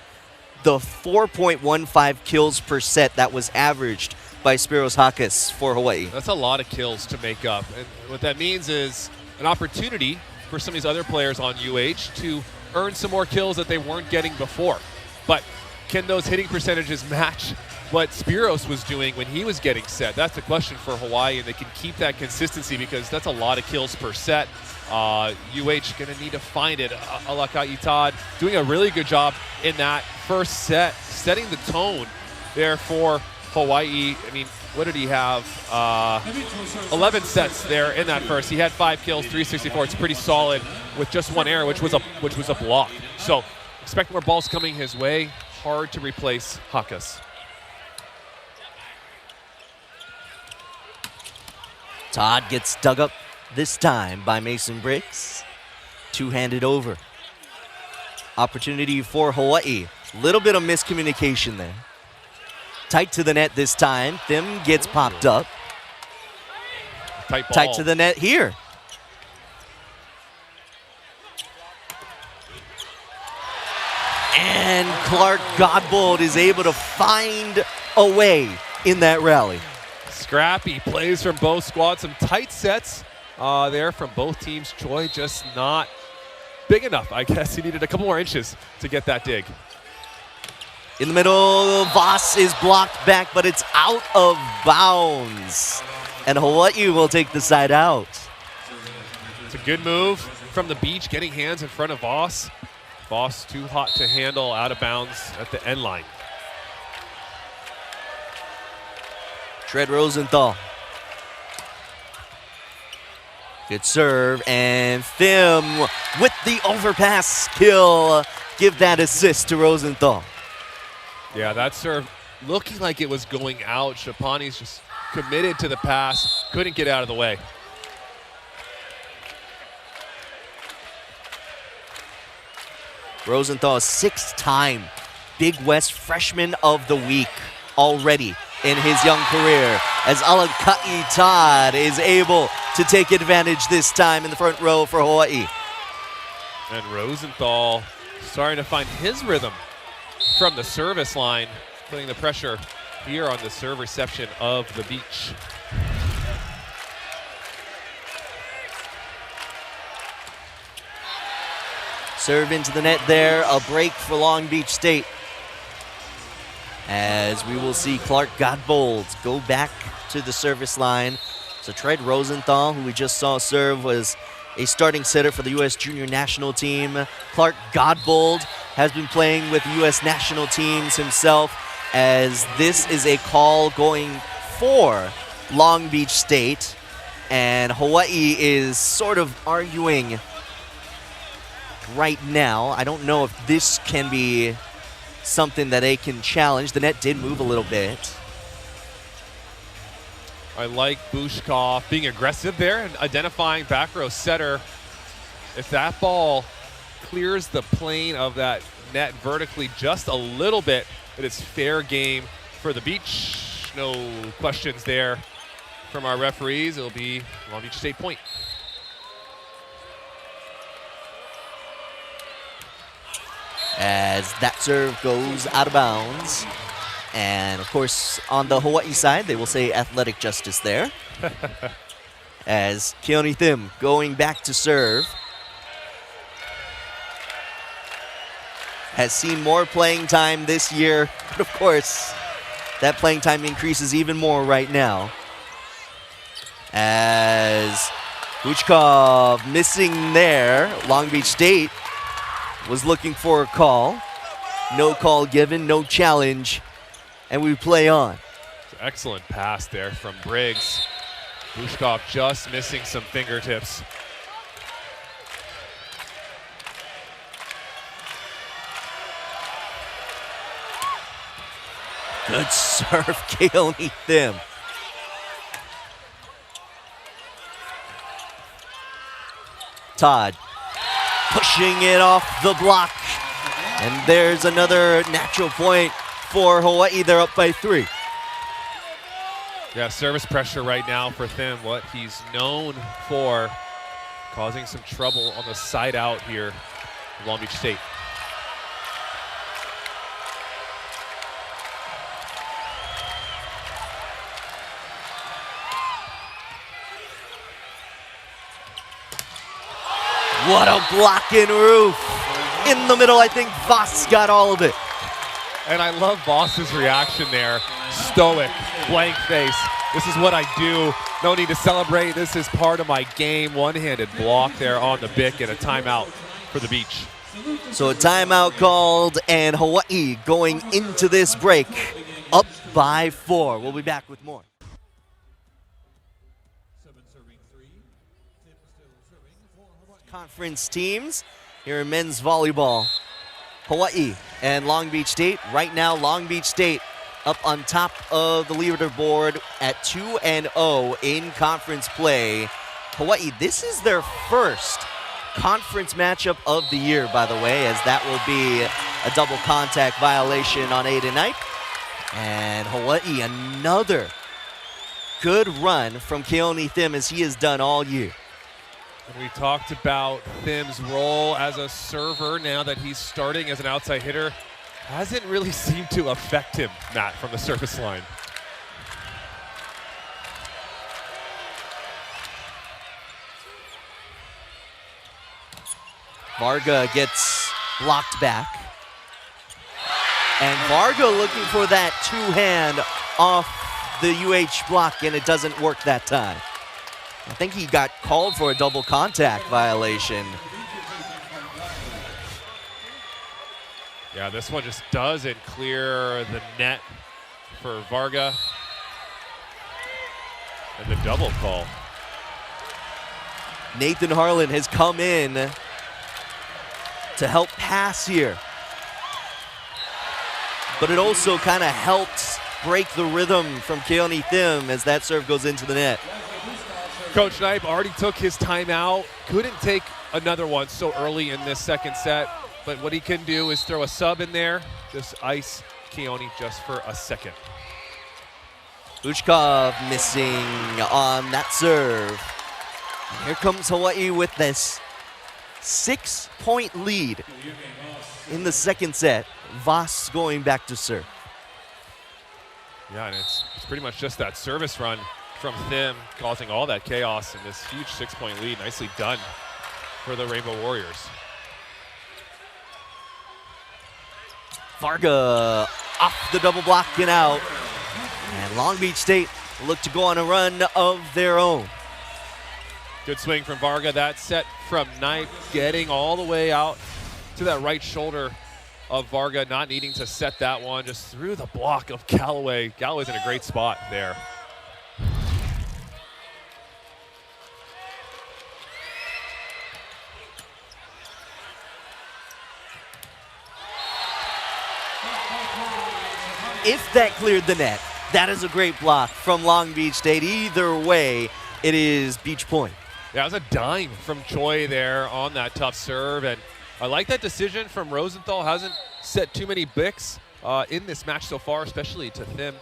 the 4.15 kills per set that was averaged by Spiros Hakas for Hawaii? That's a lot of kills to make up. And what that means is an opportunity for some of these other players on UH to earn some more kills that they weren't getting before. But can those hitting percentages match what Spiros was doing when he was getting set? That's the question for Hawaii, and they can keep that consistency because that's a lot of kills per set. UH going to need to find it. Alaka Itad doing a really good job in that first set, setting the tone there for Hawaii. I mean, what did he have? 11 sets there in that first. He had 5 kills, 364. It's pretty solid with just 1 error, which was a block. So expect more balls coming his way. Hard to replace Hakas. Todd gets dug up this time by Mason Briggs. 2-handed over. Opportunity for Hawaii. Little bit of miscommunication there. Tight to the net this time. Thim gets popped up. Tight ball. Tight to the net here. And Clark Godbold is able to find a way in that rally. Scrappy plays from both squads. Some tight sets there from both teams. Choi just not big enough. I guess he needed a couple more inches to get that dig. In the middle, Voss is blocked back, but it's out of bounds. And Hawaii will take the side out. It's a good move from the Beach, getting hands in front of Voss. Voss too hot to handle, out of bounds at the end line. Tread Rosenthal Good serve, and Thim with the overpass skill. Give that assist to Rosenthal. Yeah, that serve looking like it was going out. Shapani's just committed to the pass, couldn't get out of the way. Rosenthal, 6-time Big West Freshman of the Week already in his young career, as Alaka'i Todd is able to take advantage this time in the front row for Hawaii. And Rosenthal starting to find his rhythm from the service line, putting the pressure here on the serve reception of the Beach. Serve into the net there, a break for Long Beach State. As we will see Clark Godbold go back to the service line. So Tread Rosenthal, who we just saw serve, was a starting setter for the U.S. Junior National Team. Clark Godbold has been playing with U.S. national teams himself, as this is a call going for Long Beach State. And Hawaii is sort of arguing right now. I don't know if this can be something that they can challenge. The net did move a little bit. I like Bushkov being aggressive there and identifying back row setter. If that ball clears the plane of that net vertically just a little bit, it is fair game for the Beach. No questions there from our referees. It'll be Long Beach State point. As that serve goes out of bounds. And of course, on the Hawaii side, they will say athletic justice there. As Keone Thim going back to serve. Has seen more playing time this year, but of course, that playing time increases even more right now. As Buchkov missing there, Long Beach State was looking for a call. No call given, no challenge, and we play on. Excellent pass there from Briggs. Bushkov just missing some fingertips. Good serve, Keone Thim. Todd pushing it off the block. And there's another natural point for Hawaii. They're up by 3. Yeah, service pressure right now for Thim, what he's known for, causing some trouble on the side out here in Long Beach State. What a blocking roof. In the middle, I think Voss got all of it. And I love Voss's reaction there. Stoic, blank face. This is what I do. No need to celebrate. This is part of my game. One-handed block there on the Bic and a timeout for the Beach. So a timeout called, and Hawaii going into this break up by 4. We'll be back with more. Conference teams here in men's volleyball. Hawaii and Long Beach State. Right now, Long Beach State up on top of the leaderboard at 2-0 in conference play. Hawaii, this is their first conference matchup of the year, by the way, as that will be a double contact violation on A tonight. And Hawaii, another good run from Keone Thim, as he has done all year. And we talked about Thim's role as a server now that he's starting as an outside hitter. Hasn't really seemed to affect him, Matt, from the service line. Varga gets blocked back. And Varga looking for that two-hand off the UH block, and it doesn't work that time. I think he got called for a double contact violation. Yeah, this one just doesn't clear the net for Varga. And the double call. Nathan Harlan has come in to help pass here. But it also kind of helps break the rhythm from Keone Thim as that serve goes into the net. Coach Knipe already took his timeout. Couldn't take another one so early in this second set. But what he can do is throw a sub in there, just ice Keone just for a second. Uchkov missing on that serve. And here comes Hawaii with this 6-point lead in the second set. Voss going back to serve. Yeah, and it's pretty much just that service run from Thim causing all that chaos in this huge 6-point lead. Nicely done for the Rainbow Warriors. Varga off the double block and out. And Long Beach State look to go on a run of their own. Good swing from Varga. That set from Knipe, getting all the way out to that right shoulder of Varga, not needing to set that one, just through the block of Galloway. Galloway's in a great spot there. If that cleared the net, that is a great block from Long Beach State. Either way, it is Beach Point. Yeah, it was a dime from Choi there on that tough serve, and I like that decision from Rosenthal. Hasn't set too many bicks in this match so far, especially to Thim.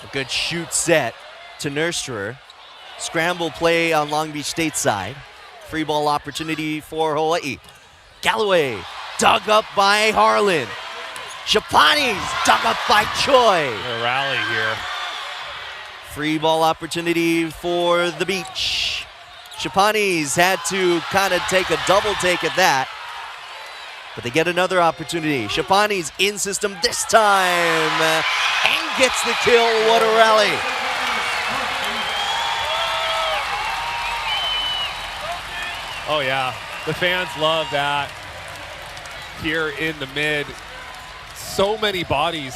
A good shoot set to Nursterer. Scramble play on Long Beach State side. Free ball opportunity for Hawaii. Galloway dug up by Harlan. Chapani's dug up by Choi. A rally here. Free ball opportunity for the Beach. Chapani's had to kind of take a double take at that. But they get another opportunity. Chapani's in system this time and gets the kill. What a rally. Oh yeah, the fans love that here in the mid. So many bodies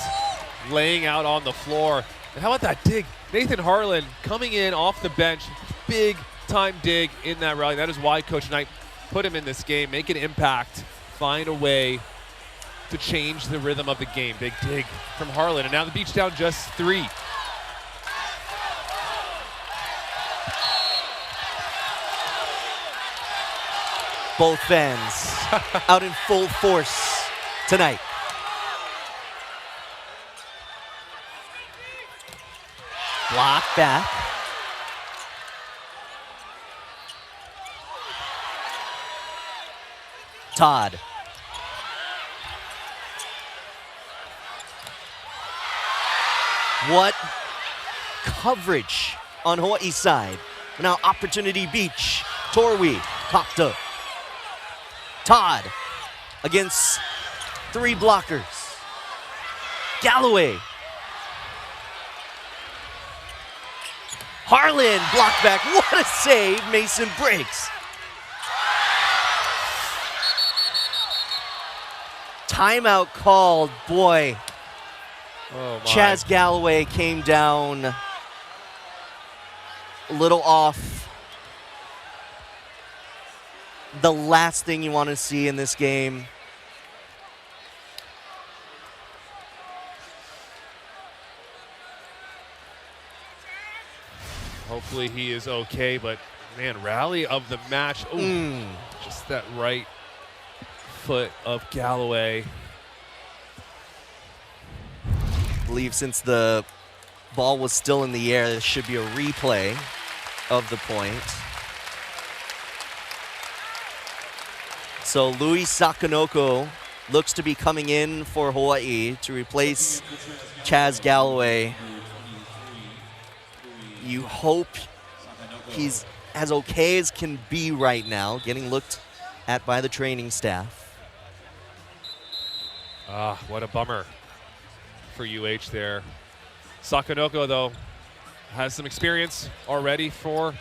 laying out on the floor. And how about that dig? Nathan Harlan coming in off the bench, big time dig in that rally. That is why Coach Knipe put him in this game, make an impact, find a way to change the rhythm of the game. Big dig from Harlan, and now the Beach down just 3. Both fans out in full force tonight. Block back. Todd. What coverage on Hawaii's side. Now opportunity Beach. Torwi popped up. Todd against 3 blockers. Galloway. Harlan blocked back. What a save, Mason Briggs. Timeout called. Boy, Chaz Galloway came down a little off. The last thing you want to see in this game. Hopefully he is okay, but man, rally of the match. Ooh, just that right foot of Galloway. I believe since the ball was still in the air, there should be a replay of the point. So Luis Sakanoko looks to be coming in for Hawaii to replace Chaz Galloway. You hope he's as okay as can be right now, getting looked at by the training staff. What a bummer for UH there. Sakanoko, though, has some experience already for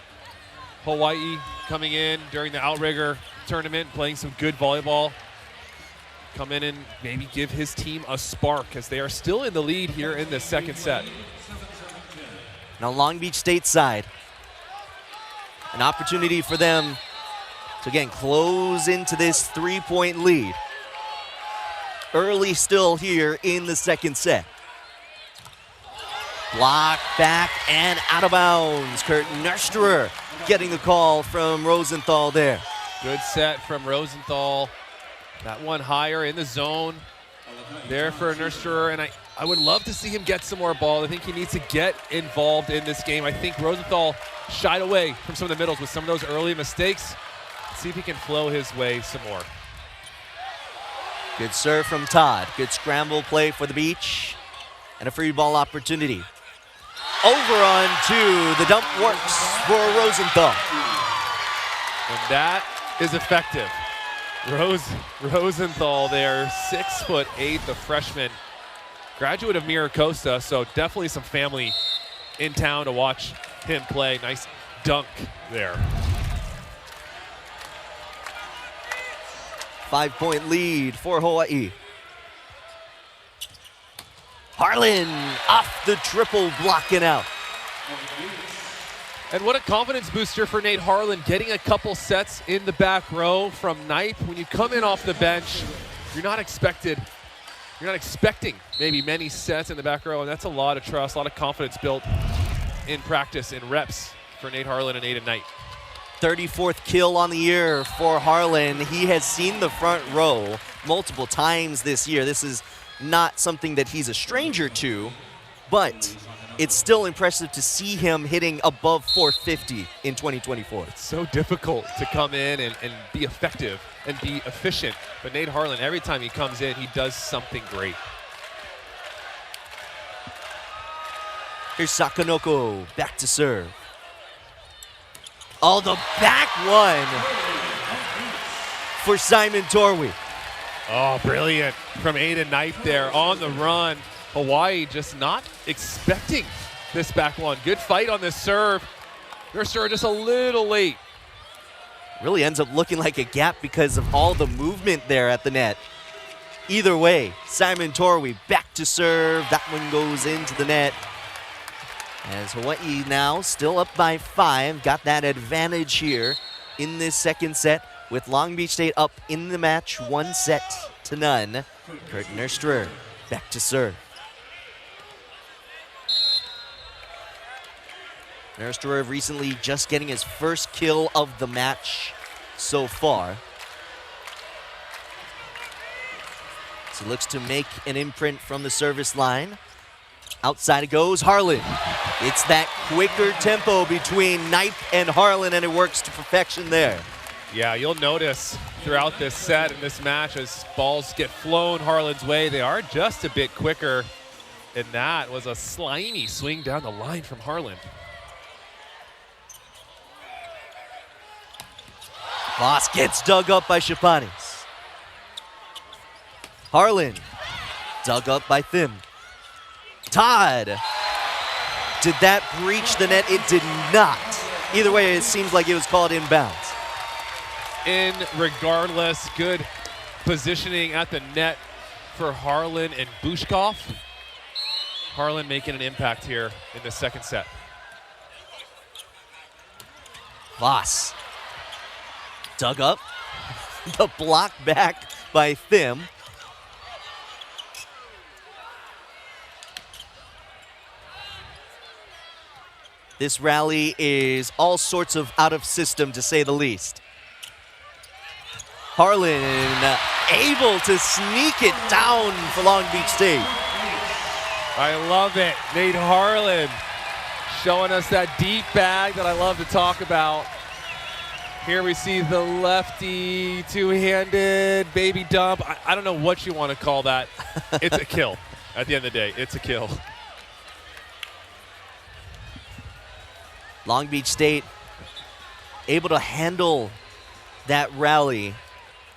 Hawaii, coming in during the Outrigger tournament, playing some good volleyball. come in and maybe give his team a spark as they are still in the lead here in the second set. Now Long Beach State side, an opportunity for them to, again, close into this 3-point lead. Early still here in the second set. Block back and out of bounds. Kurt Nursterer getting the call from Rosenthal there. Good set from Rosenthal. That one higher in the zone there for Nursterer, and I would love to see him get some more ball. I think he needs to get involved in this game. I think Rosenthal shied away from some of the middles with some of those early mistakes. Let's see if he can flow his way some more. Good serve from Todd. Good scramble play for the Beach. And a free ball opportunity. Over on two. The dump works for Rosenthal. And that is effective. Rosenthal there, 6'8", the freshman. Graduate of Miracosta, so definitely some family in town to watch him play. Nice dunk there. 5-point lead for Hawaii. Harlan off the triple, blocking out. And what a confidence booster for Nate Harlan, getting a couple sets in the back row from Knipe. When you come in off the bench, you're not expecting maybe many sets in the back row, and that's a lot of trust, a lot of confidence built in practice, in reps for Nate Harlan and Aiden Knight. 34th kill on the year for Harlan. He has seen the front row multiple times this year. This is not something that he's a stranger to, but it's still impressive to see him hitting above 450 in 2024. It's so difficult to come in and be effective and be efficient. But Nate Harlan, every time he comes in, he does something great. Here's Sakanoko back to serve. Oh, the back one for Simon Torwey. Oh, brilliant from Aiden Knight there on the run. Hawaii just not expecting this back one. Good fight on this serve. Nurserer just a little late. Really ends up looking like a gap because of all the movement there at the net. Either way, Simon Torwey back to serve. That one goes into the net. As Hawaii now still up by 5, got that advantage here in this second set with Long Beach State up in the match 1-0. Kurt Nursterer back to serve. Nursterer recently just getting his first kill of the match so far. So looks to make an imprint from the service line. Outside it goes, Harlan. It's that quicker tempo between Knipe and Harlan, and it works to perfection there. Yeah, you'll notice throughout this set and this match as balls get flown Harlan's way, they are just a bit quicker. And that was a slimy swing down the line from Harlan. Voss gets dug up by Shapanis. Harlan dug up by Thim. Todd. Did that breach the net? It did not. Either way, it seems like it was called inbounds. Regardless, good positioning at the net for Harlan and Bushkov. Harlan making an impact here in the second set. Voss dug up. The block back by Thim. This rally is all sorts of out of system, to say the least. Harlan able to sneak it down for Long Beach State. I love it. Nate Harlan showing us that deep bag that I love to talk about. Here we see the lefty two-handed baby dump. I don't know what you want to call that. It's a kill. At the end of the day, it's a kill. Long Beach State able to handle that rally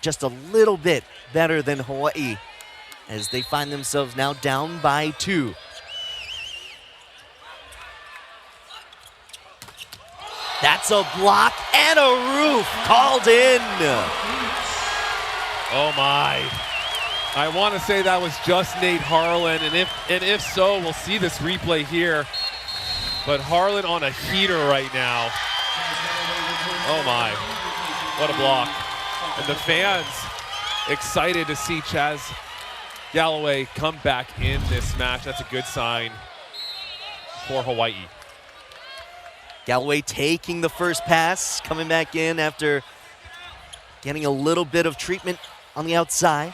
just a little bit better than Hawaii as they find themselves now down by 2. That's a block and a roof called in. Oh my. I want to say that was just Nate Harlan, and if so, we'll see this replay here. But Harlan on a heater right now. Oh my, what a block. And the fans excited to see Chaz Galloway come back in this match. That's a good sign for Hawaii. Galloway taking the first pass, coming back in after getting a little bit of treatment on the outside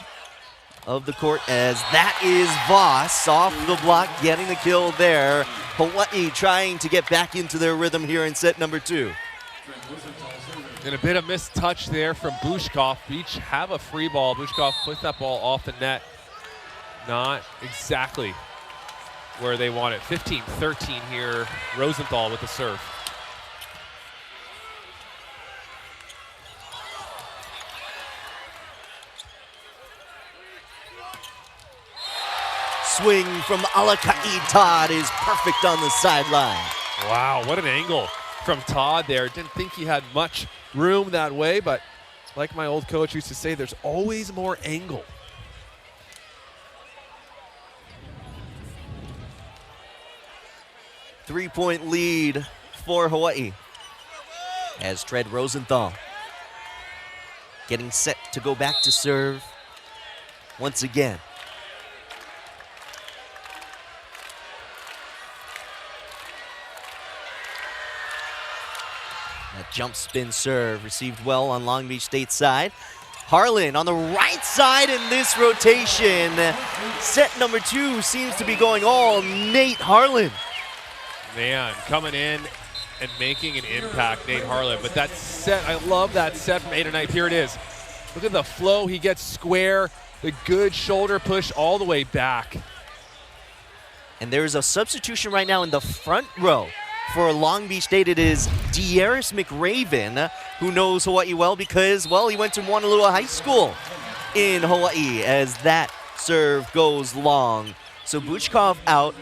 of the court, as that is Voss off the block, getting the kill there. Hawaii trying to get back into their rhythm here in set number 2. And a bit of missed touch there from Bushkov. Beach have a free ball. Bushkov puts that ball off the net. Not exactly where they want it. 15-13 here. Rosenthal with the serve. Swing from Alakai Todd is perfect on the sideline. Wow, what an angle from Todd there. Didn't think he had much room that way, but like my old coach used to say, there's always more angle. Three-point lead for Hawaii as Tread Rosenthal getting set to go back to serve once again. That jump spin serve received well on Long Beach State side. Harlan on the right side in this rotation. Set number 2 seems to be going all Nate Harlan. Man, coming in and making an impact, Nate Harlan. But that set, I love that set from 8 tonight. Here it is. Look at the flow. He gets square, the good shoulder push all the way back. And there's a substitution right now in the front row. For Long Beach State, it is De'Aris McRaven, who knows Hawaii well because, well, he went to Honolulu High School in Hawaii, as that serve goes long. So Buchkov out,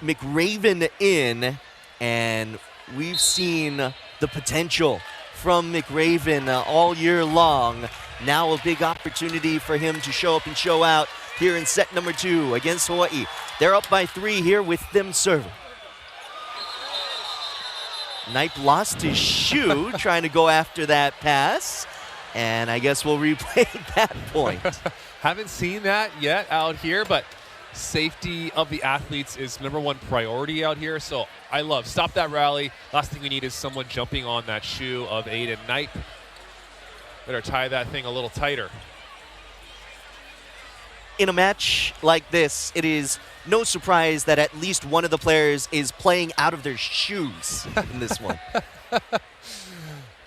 McRaven in, and we've seen the potential from McRaven all year long. Now a big opportunity for him to show up and show out here in set number 2 against Hawaii. They're up by 3 here with them serving. Knipe lost his shoe trying to go after that pass, and I guess we'll replay that point. Haven't seen that yet out here, but safety of the athletes is #1 priority out here, so I love stop that rally. Last thing we need is someone jumping on that shoe of Aiden Knipe. Better tie that thing a little tighter. In a match like this, it is no surprise that at least one of the players is playing out of their shoes in this one.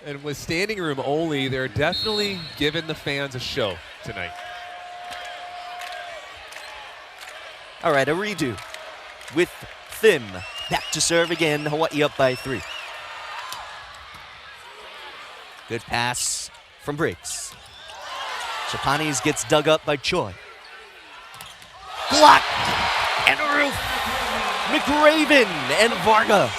And with standing room only, they're definitely giving the fans a show tonight. All right, a redo with Thim. Back to serve again, Hawaii up by 3. Good pass from Briggs. Chapanis gets dug up by Choi. Blocked and a roof. McRaven and Varga.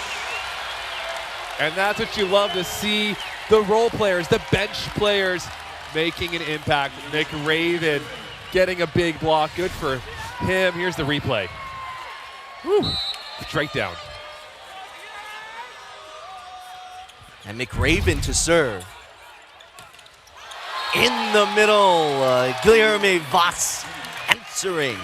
And that's what you love to see, the role players, the bench players making an impact. McRaven getting a big block. Good for him. Here's the replay. Whew. Straight down. And McRaven to serve. In the middle, Guilherme Voss answering.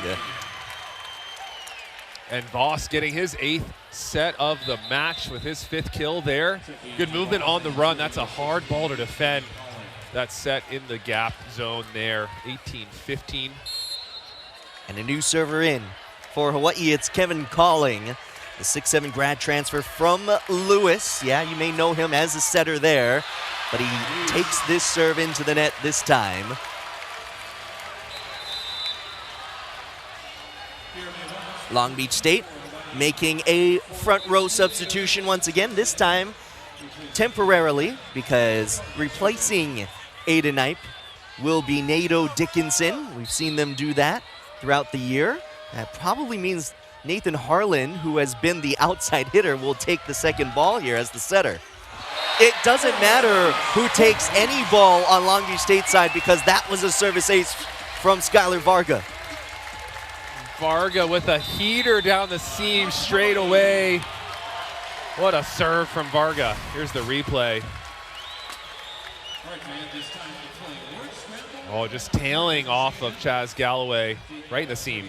And Voss getting his 8th set of the match with his 5th kill there. Good movement on the run. That's a hard ball to defend. That set in the gap zone there, 18-15. And a new server in for Hawaii. It's Kevin Calling, the 6'7" grad transfer from Lewis. Yeah, you may know him as a setter there, but he takes this serve into the net this time. Long Beach State making a front row substitution once again, this time temporarily, because replacing Aiden Knipe will be Nato Dickinson. We've seen them do that throughout the year. That probably means Nathan Harlan, who has been the outside hitter, will take the second ball here as the setter. It doesn't matter who takes any ball on Long Beach State side, because that was a service ace from Skylar Varga. Varga with a heater down the seam straight away. What a serve from Varga. Here's the replay. Oh, just tailing off of Chaz Galloway right in the seam.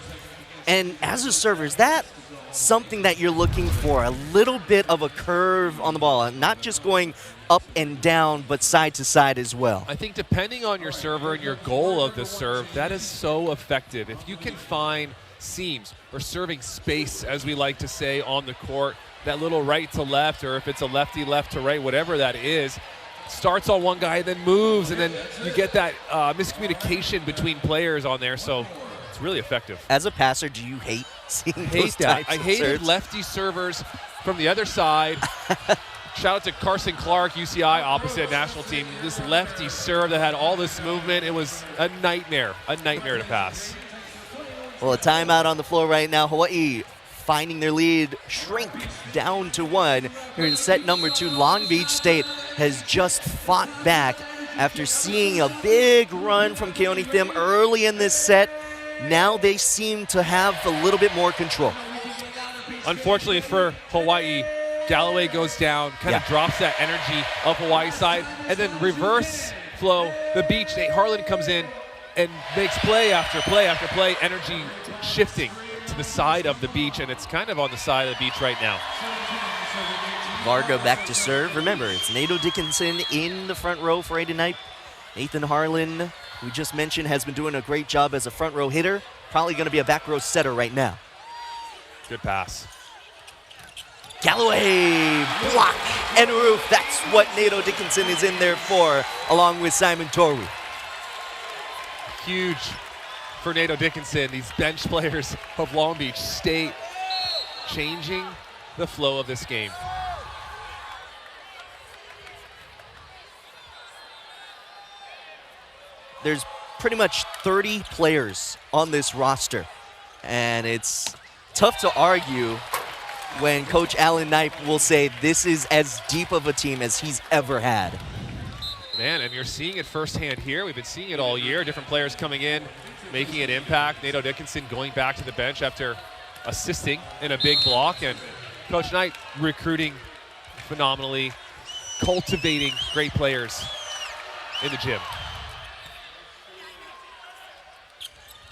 And as a server, is that something that you're looking for? A little bit of a curve on the ball, not just going up and down, but side to side as well. I think depending on your server and your goal of the serve, that is so effective. If you can find seams or serving space, as we like to say on the court, that little right to left, or if it's a lefty left to right, whatever that is, starts on one guy, then moves, and then you get that miscommunication between players on there. So it's really effective. As a passer, do you hate seeing those that. types I of hated serves? lefty servers from the other side. Shout out to Carson Clark, UCI opposite national team. This lefty serve that had all this movement, it was a nightmare to pass. Well, a timeout on the floor right now. Hawaii finding their lead shrink down to 1 here in set number 2. Long Beach State has just fought back after seeing a big run from Keone Thim early in this set. Now they seem to have a little bit more control. Unfortunately for Hawaii, Galloway goes down, kind of drops that energy of Hawaii's side, and then reverse flow, the beach, Nate Harlan comes in and makes play after play after play, energy shifting to the side of the beach, and it's kind of on the side of the beach right now. Varga back to serve. Remember, it's Nato Dickinson in the front row for A tonight. Nathan Harlan, we just mentioned, has been doing a great job as a front row hitter. Probably going to be a back row setter right now. Good pass. Galloway, block, and roof. That's what Nato Dickinson is in there for, along with Simon Torwi. Huge for Nato Dickinson, these bench players of Long Beach State changing the flow of this game. There's pretty much 30 players on this roster, and it's tough to argue when Coach Alan Knipe will say this is as deep of a team as he's ever had. Man, and you're seeing it firsthand here. We've been seeing it all year. Different players coming in, making an impact. Nato Dickinson going back to the bench after assisting in a big block. And Coach Knight recruiting phenomenally, cultivating great players in the gym.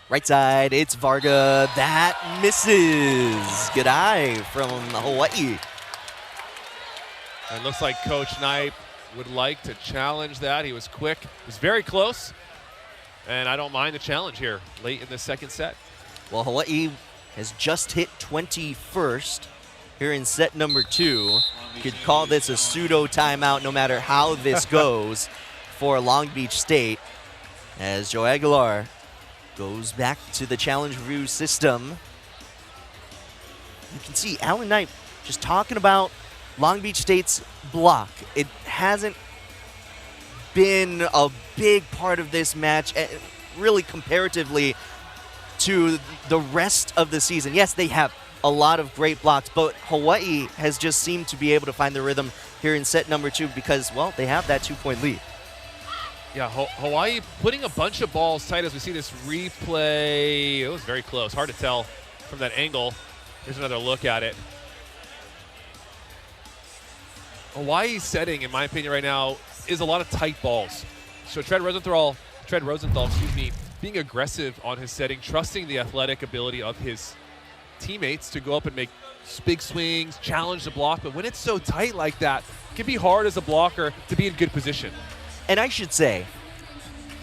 Right side, it's Varga. That misses. Good eye from Hawaii. It looks like Coach Knight would like to challenge that. He was quick. He was very close. And I don't mind the challenge here late in the second set. Well, Hawaii has just hit 21st here in set number 2. You could call this a pseudo timeout no matter how this goes for Long Beach State, as Joe Aguilar goes back to the challenge review system. You can see Alan Knight just talking about Long Beach State's block. It hasn't been a big part of this match, really comparatively to the rest of the season. Yes, they have a lot of great blocks, but Hawaii has just seemed to be able to find the rhythm here in set number 2 because, well, they have that 2-point lead. Yeah, Hawaii putting a bunch of balls tight as we see this replay. It was very close. Hard to tell from that angle. Here's another look at it. Hawaii's setting, in my opinion right now, is a lot of tight balls. So Tread Rosenthal, being aggressive on his setting, trusting the athletic ability of his teammates to go up and make big swings, challenge the block. But when it's so tight like that, it can be hard as a blocker to be in good position. And I should say,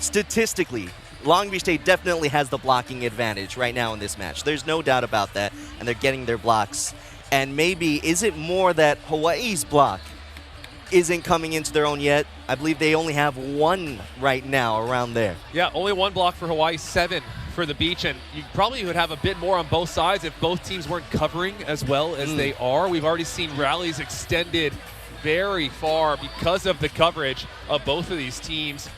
statistically, Long Beach State definitely has the blocking advantage right now in this match. There's no doubt about that, and they're getting their blocks. And maybe, is it more that Hawaii's block isn't coming into their own yet? I believe they only have one right now around there. Yeah, only one block for Hawaii, 7 for the Beach, and you probably would have a bit more on both sides if both teams weren't covering as well as they are. We've already seen rallies extended very far because of the coverage of both of these teams.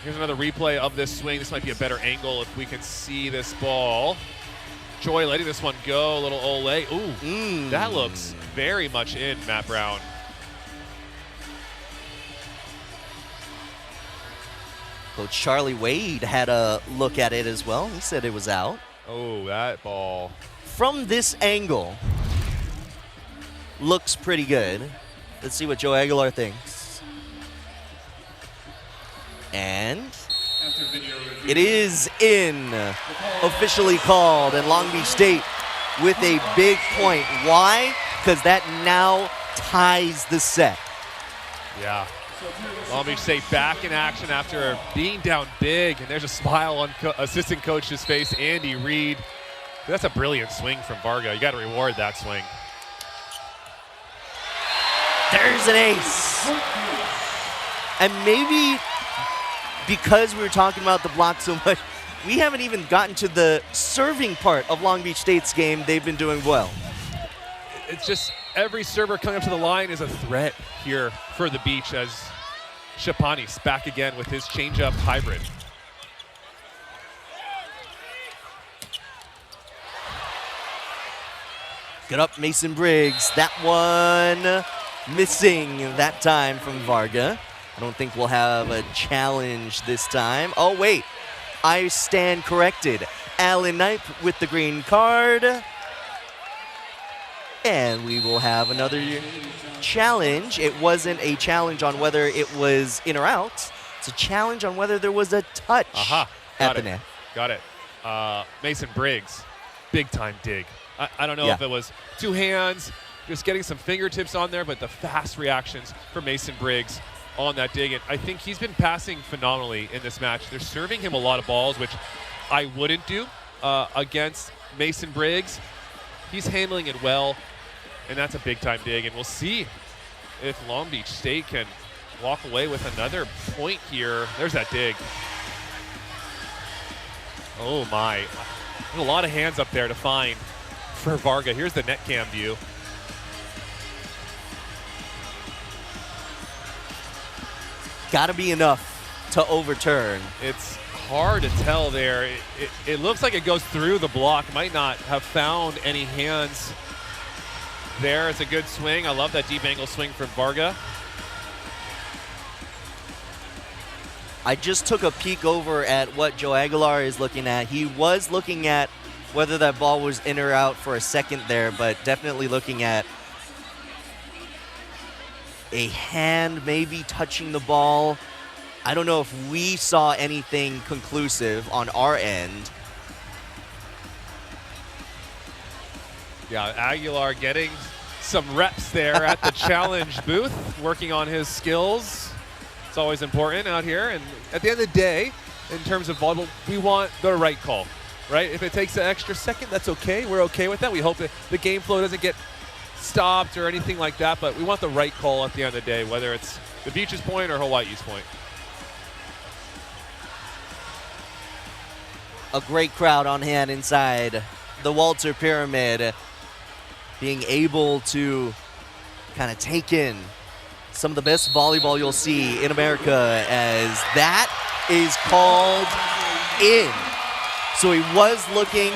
Here's another replay of this swing. This might be a better angle if we can see this ball. Joy letting this one go, a little ole. Ooh, that looks very much in, Matt Brown. Coach Charlie Wade had a look at it as well. He said it was out. Oh, that ball. From this angle, looks pretty good. Let's see what Joe Aguilar thinks. And it is in, officially called, and Long Beach State with a big point. Why? Because that now ties the set. Yeah. Long Beach State back in action after being down big, and there's a smile on assistant coach's face, Andy Reid. That's a brilliant swing from Varga. You got to reward that swing. There's an ace. And maybe because we were talking about the block so much, we haven't even gotten to the serving part of Long Beach State's game. They've been doing well. It's just every server coming up to the line is a threat here for the Beach, as Shapanis back again with his changeup hybrid. Good up, Mason Briggs. That one missing that time from Varga. I don't think we'll have a challenge this time. Oh, wait. I stand corrected. Alan Knipe with the green card. And we will have another challenge. It wasn't a challenge on whether it was in or out. It's a challenge on whether there was a touch at the net. Got it. Mason Briggs, big time dig. I don't know if it was two hands, just getting some fingertips on there, but the fast reactions from Mason Briggs on that dig. And I think he's been passing phenomenally in this match. They're serving him a lot of balls, which I wouldn't do against Mason Briggs. He's handling it well, and that's a big-time dig. And we'll see if Long Beach State can walk away with another point here. There's that dig. Oh, my. There's a lot of hands up there to find for Varga. Here's the net cam view. Gotta be enough to overturn. It's hard to tell there. It looks like it goes through the block. Might not have found any hands there. It's a good swing. I love that deep angle swing from Varga. I just took a peek over at what Joe Aguilar is looking at. He was looking at whether that ball was in or out for a second there, but definitely looking at a hand maybe touching the ball. I don't know if we saw anything conclusive on our end. Yeah, Aguilar getting some reps there at the challenge booth, working on his skills. It's always important out here. And at the end of the day, in terms of volleyball, we want the right call, right? If it takes an extra second, that's okay. We're okay with that. We hope that the game flow doesn't get stopped or anything like that, but we want the right call at the end of the day, whether it's the Beach's point or Hawaii's point. A great crowd on hand inside the Walter Pyramid, being able to kind of take in some of the best volleyball you'll see in America, as that is called in. So he was looking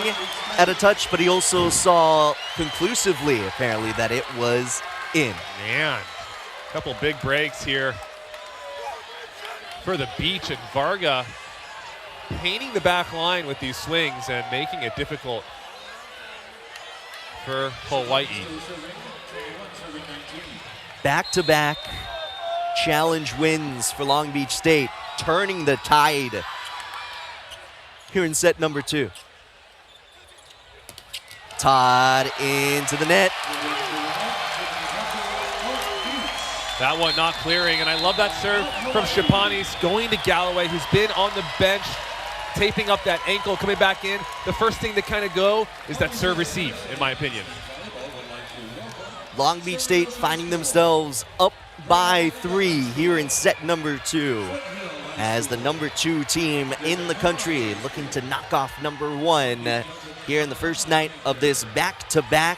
at a touch, but he also saw conclusively, apparently, that it was in. Man, a couple big breaks here for the Beach, and Varga painting the back line with these swings and making it difficult for Hawaii. Back-to-back challenge wins for Long Beach State, turning the tide here in set number 2. Todd into the net. That one not clearing, and I love that serve from Shapanis going to Galloway, who's been on the bench, taping up that ankle, coming back in. The first thing to kind of go is that serve receive, in my opinion. Long Beach State finding themselves up by 3 here in set number 2, as the number 2 team in the country looking to knock off number 1 here in the first night of this back-to-back,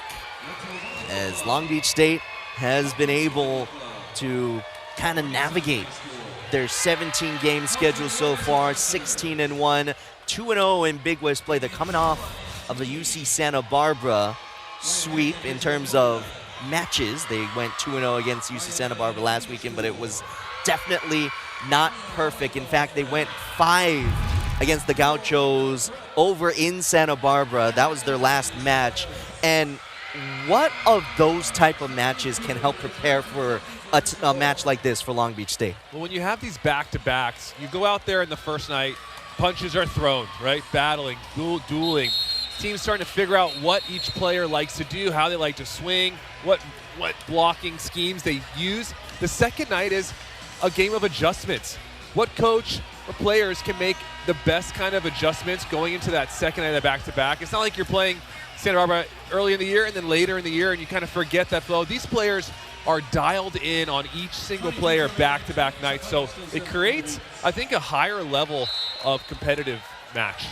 as Long Beach State has been able to kind of navigate their 17-game schedule so far, 16-1, 2-0 in Big West play. They're coming off of the UC Santa Barbara sweep in terms of matches. They went 2-0 against UC Santa Barbara last weekend, but it was definitely not perfect. In fact, they went 5 against the Gauchos over in Santa Barbara. That was their last match. And what of those type of matches can help prepare for a match like this for Long Beach State? Well, when you have these back-to-backs, you go out there in the first night, punches are thrown, right? Battling, dueling. Teams starting to figure out what each player likes to do, how they like to swing, what blocking schemes they use. The second night is a game of adjustments. What coach or players can make the best kind of adjustments going into that second night of back-to-back? It's not like you're playing Santa Barbara early in the year and then later in the year and you kind of forget that flow. These players are dialed in on each single player back-to-back nights. So it creates, I think, a higher level of competitive match.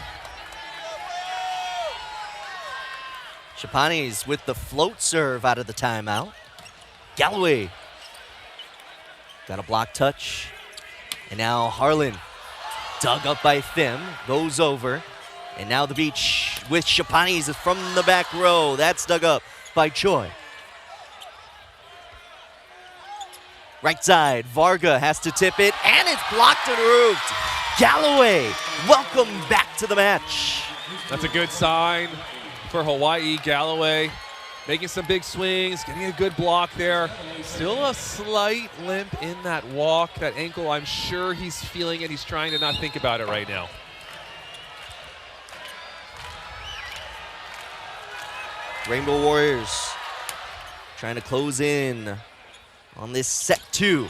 Chapanis with the float serve out of the timeout. Galloway got a block touch. And now Harlan, dug up by Thim, goes over. And now the Beach with Chapanis from the back row. That's dug up by Choi. Right side, Varga has to tip it, and it's blocked and roofed. Galloway, welcome back to the match. That's a good sign for Hawai'i. Galloway making some big swings, getting a good block there. Still a slight limp in that walk, that ankle. I'm sure he's feeling it. He's trying to not think about it right now. Rainbow Warriors trying to close in on this set 2.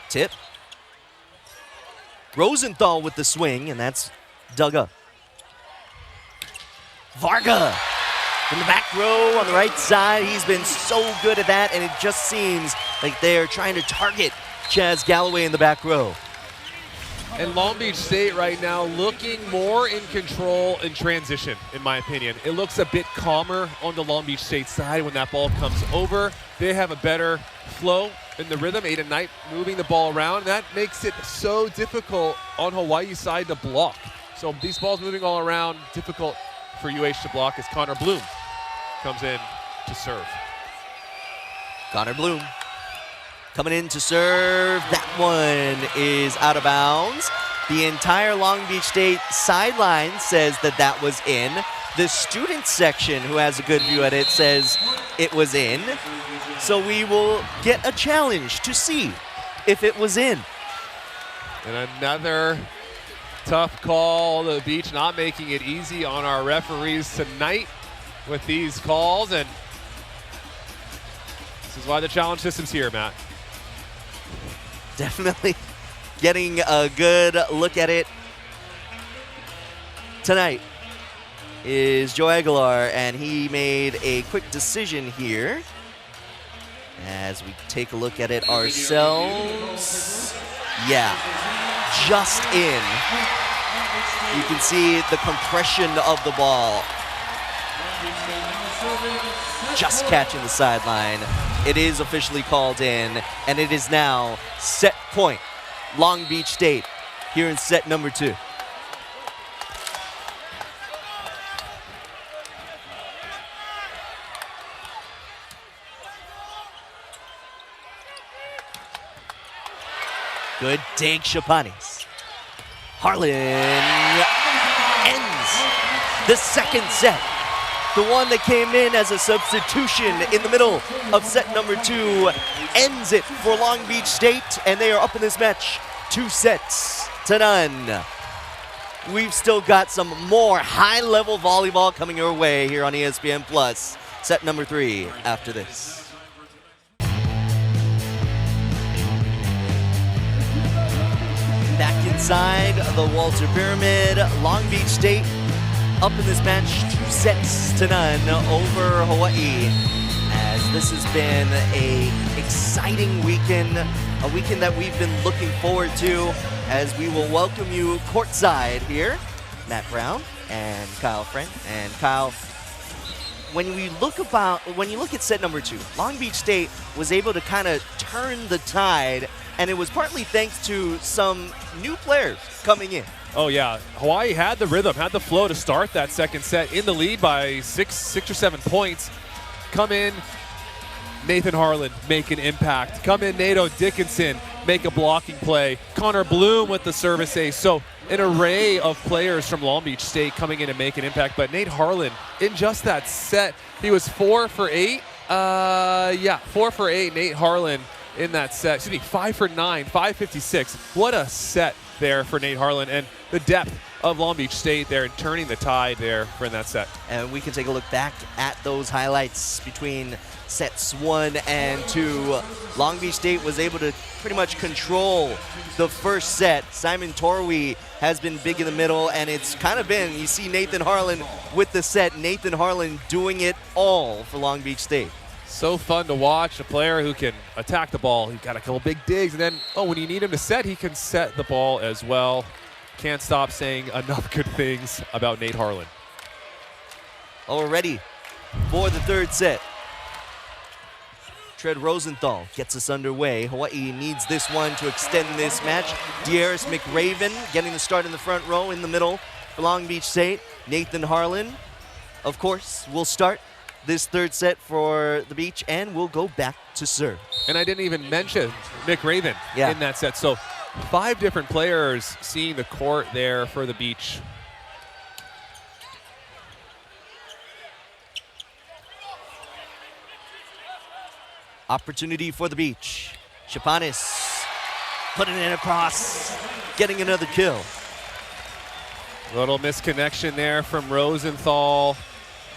Tip. Rosenthal with the swing, and that's dug up. Varga from the back row on the right side. He's been so good at that, and it just seems like they're trying to target Chaz Galloway in the back row. And Long Beach State right now looking more in control in transition, in my opinion. It looks a bit calmer on the Long Beach State side when that ball comes over. They have a better flow in the rhythm, Aiden Knight moving the ball around. That makes it so difficult on Hawaii's side to block. So these balls moving all around, difficult for UH to block as Connor Bloom comes in to serve. Connor Bloom coming in to serve. That one is out of bounds. The entire Long Beach State sideline says that that was in. The student section, who has a good view at it, says it was in. So we will get a challenge to see if it was in. And another tough call. The Beach not making it easy on our referees tonight with these calls. And this is why the challenge system's here, Matt. Definitely getting a good look at it tonight is Joe Aguilar, and he made a quick decision here as we take a look at it ourselves. Yeah, just in. You can see the compression of the ball. Just catching the sideline. It is officially called in, and it is now set point. Long Beach State here in set number 2. Good dig, Chapanis. Harlan ends the second set. The one that came in as a substitution in the middle of set number 2 ends it for Long Beach State, and they are up in this match 2-0. We've still got some more high-level volleyball coming your way here on ESPN Plus. Set number 3 after this. Back inside the Walter Pyramid, Long Beach State up in this match 2-0 over Hawaii, as this has been a exciting weekend, a weekend that we've been looking forward to, as we will welcome you courtside here, Matt Brown and Kyle Friend. And Kyle, when you look at set number 2, Long Beach State was able to kind of turn the tide, and it was partly thanks to some new players coming in. Oh yeah, Hawaii had the rhythm, had the flow to start that second set in the lead by six or 7 points. Come in, Nathan Harlan make an impact. Come in, Nato Dickinson, make a blocking play. Connor Bloom with the service ace. So an array of players from Long Beach State coming in and make an impact. But Nate Harlan, in just that set, he was 4 for 8. 4 for 8, Nate Harlan in that set. Excuse me, 5 for 9, 556. What a set there for Nate Harlan. And the depth of Long Beach State there and turning the tide there for in that set. And we can take a look back at those highlights between sets 1 and 2. Long Beach State was able to pretty much control the first set. Simon Torwi has been big in the middle, and it's kind of been, you see Nathan Harlan with the set. Nathan Harlan doing it all for Long Beach State. So fun to watch, a player who can attack the ball. He got a couple big digs, and then, when you need him to set, he can set the ball as well. Can't stop saying enough good things about Nate Harlan. We're ready for the third set. Tread Rosenthal gets us underway. Hawaii needs this one to extend this match. De'Aris McRaven getting the start in the front row in the middle for Long Beach State. Nathan Harlan, of course, will start this third set for the Beach, and we'll go back to serve. And I didn't even mention McRaven in that set. So 5 different players seeing the court there for the Beach. Opportunity for the Beach. Chapanis putting it across, getting another kill. Little misconnection there from Rosenthal.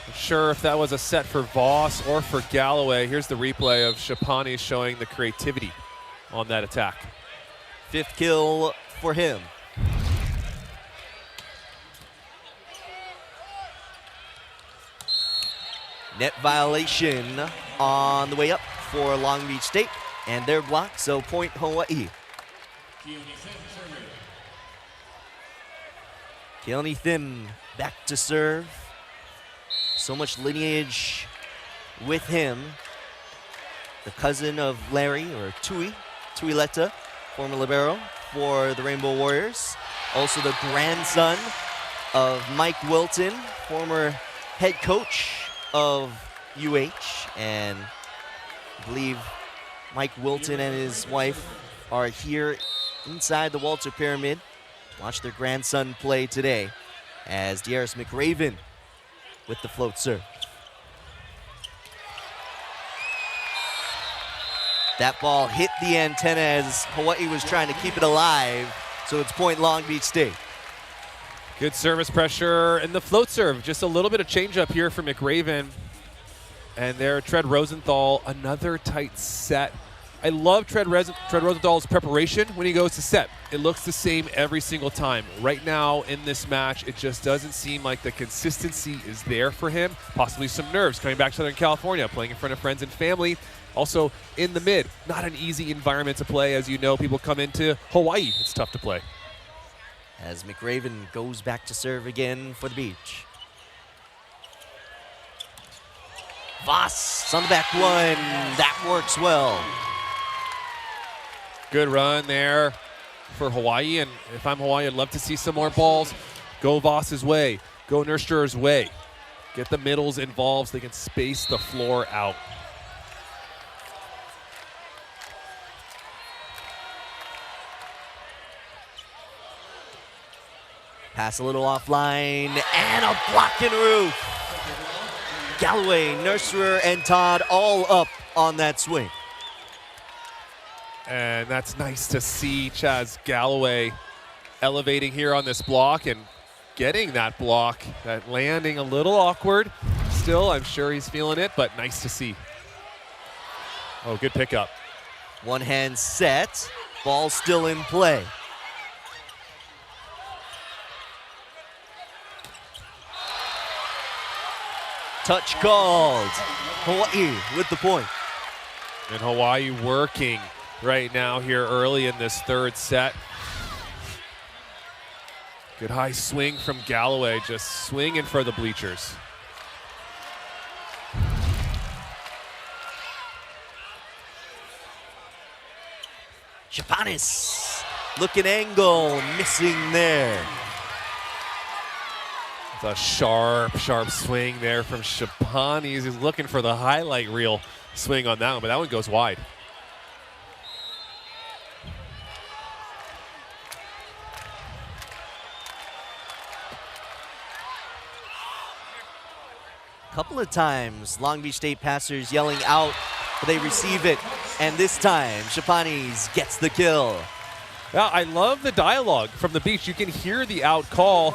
Not sure if that was a set for Voss or for Galloway. Here's the replay of Chapanis showing the creativity on that attack. 5th kill for him. Net violation on the way up for Long Beach State, and their block, so point Hawaii. Keone Thim back to serve. So much lineage with him. The cousin of Larry, or Tuileta, former libero for the Rainbow Warriors. Also the grandson of Mike Wilton, former head coach of UH, and I believe Mike Wilton and his wife are here inside the Walter Pyramid. Watch their grandson play today as De'Aris McRaven with the float serve. That ball hit the antenna as Hawaii was trying to keep it alive, so it's point Long Beach State. Good service pressure and the float serve. Just a little bit of change up here for McRaven. And there, Tread Rosenthal, another tight set. I love Tread Rosenthal's preparation when he goes to set. It looks the same every single time. Right now in this match, it just doesn't seem like the consistency is there for him. Possibly some nerves coming back to Southern California, playing in front of friends and family. Also in the mid, not an easy environment to play. As you know, people come into Hawaii, it's tough to play. As McRaven goes back to serve again for the Beach. Voss on the back one, that works well. Good run there for Hawaii, and if I'm Hawaii, I'd love to see some more balls. Go Voss's way, go Nurster's way. Get the middles involved so they can space the floor out. Pass a little offline, and a block and roof. Galloway, Nurserer, and Todd all up on that swing. And that's nice to see Chaz Galloway elevating here on this block and getting that block. That landing a little awkward. Still, I'm sure he's feeling it, but nice to see. Oh, good pickup. One hand set, ball still in play. Touch called. Hawaii with the point. And Hawaii working right now here early in this third set. Good high swing from Galloway, just swinging for the bleachers. Chapanis, looking angle, missing there. It's a sharp swing there from Shapani. He's looking for the highlight reel swing on that one, but that one goes wide. Couple of times, Long Beach State passers yelling out, but they receive it. And this time, Shapani's gets the kill. Yeah, I love the dialogue from the beach. You can hear the out call.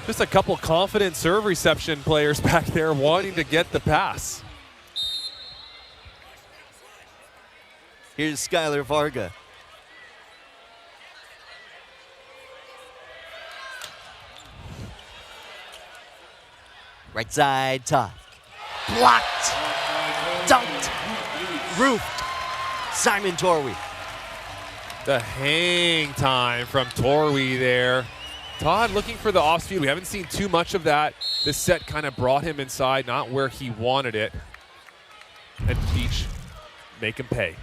Just a couple confident serve reception players back there wanting to get the pass. Here's Skylar Varga. Right side, Todd. Blocked. Dunked. Roofed. Simon Torwey. The hang time from Torwey there. Todd looking for the off speed. We haven't seen too much of that. This set kind of brought him inside, not where he wanted it. And Beach make him pay.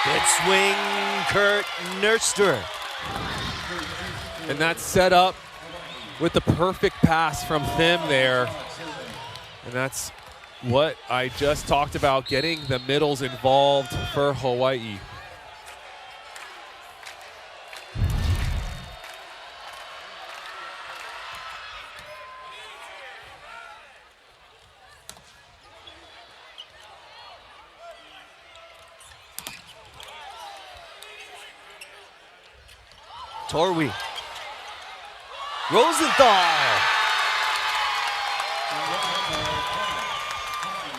Good swing, Kurt Nerster. And that's set up with the perfect pass from Thim there. And that's what I just talked about, getting the middles involved for Hawai'i. Torwey. Rosenthal.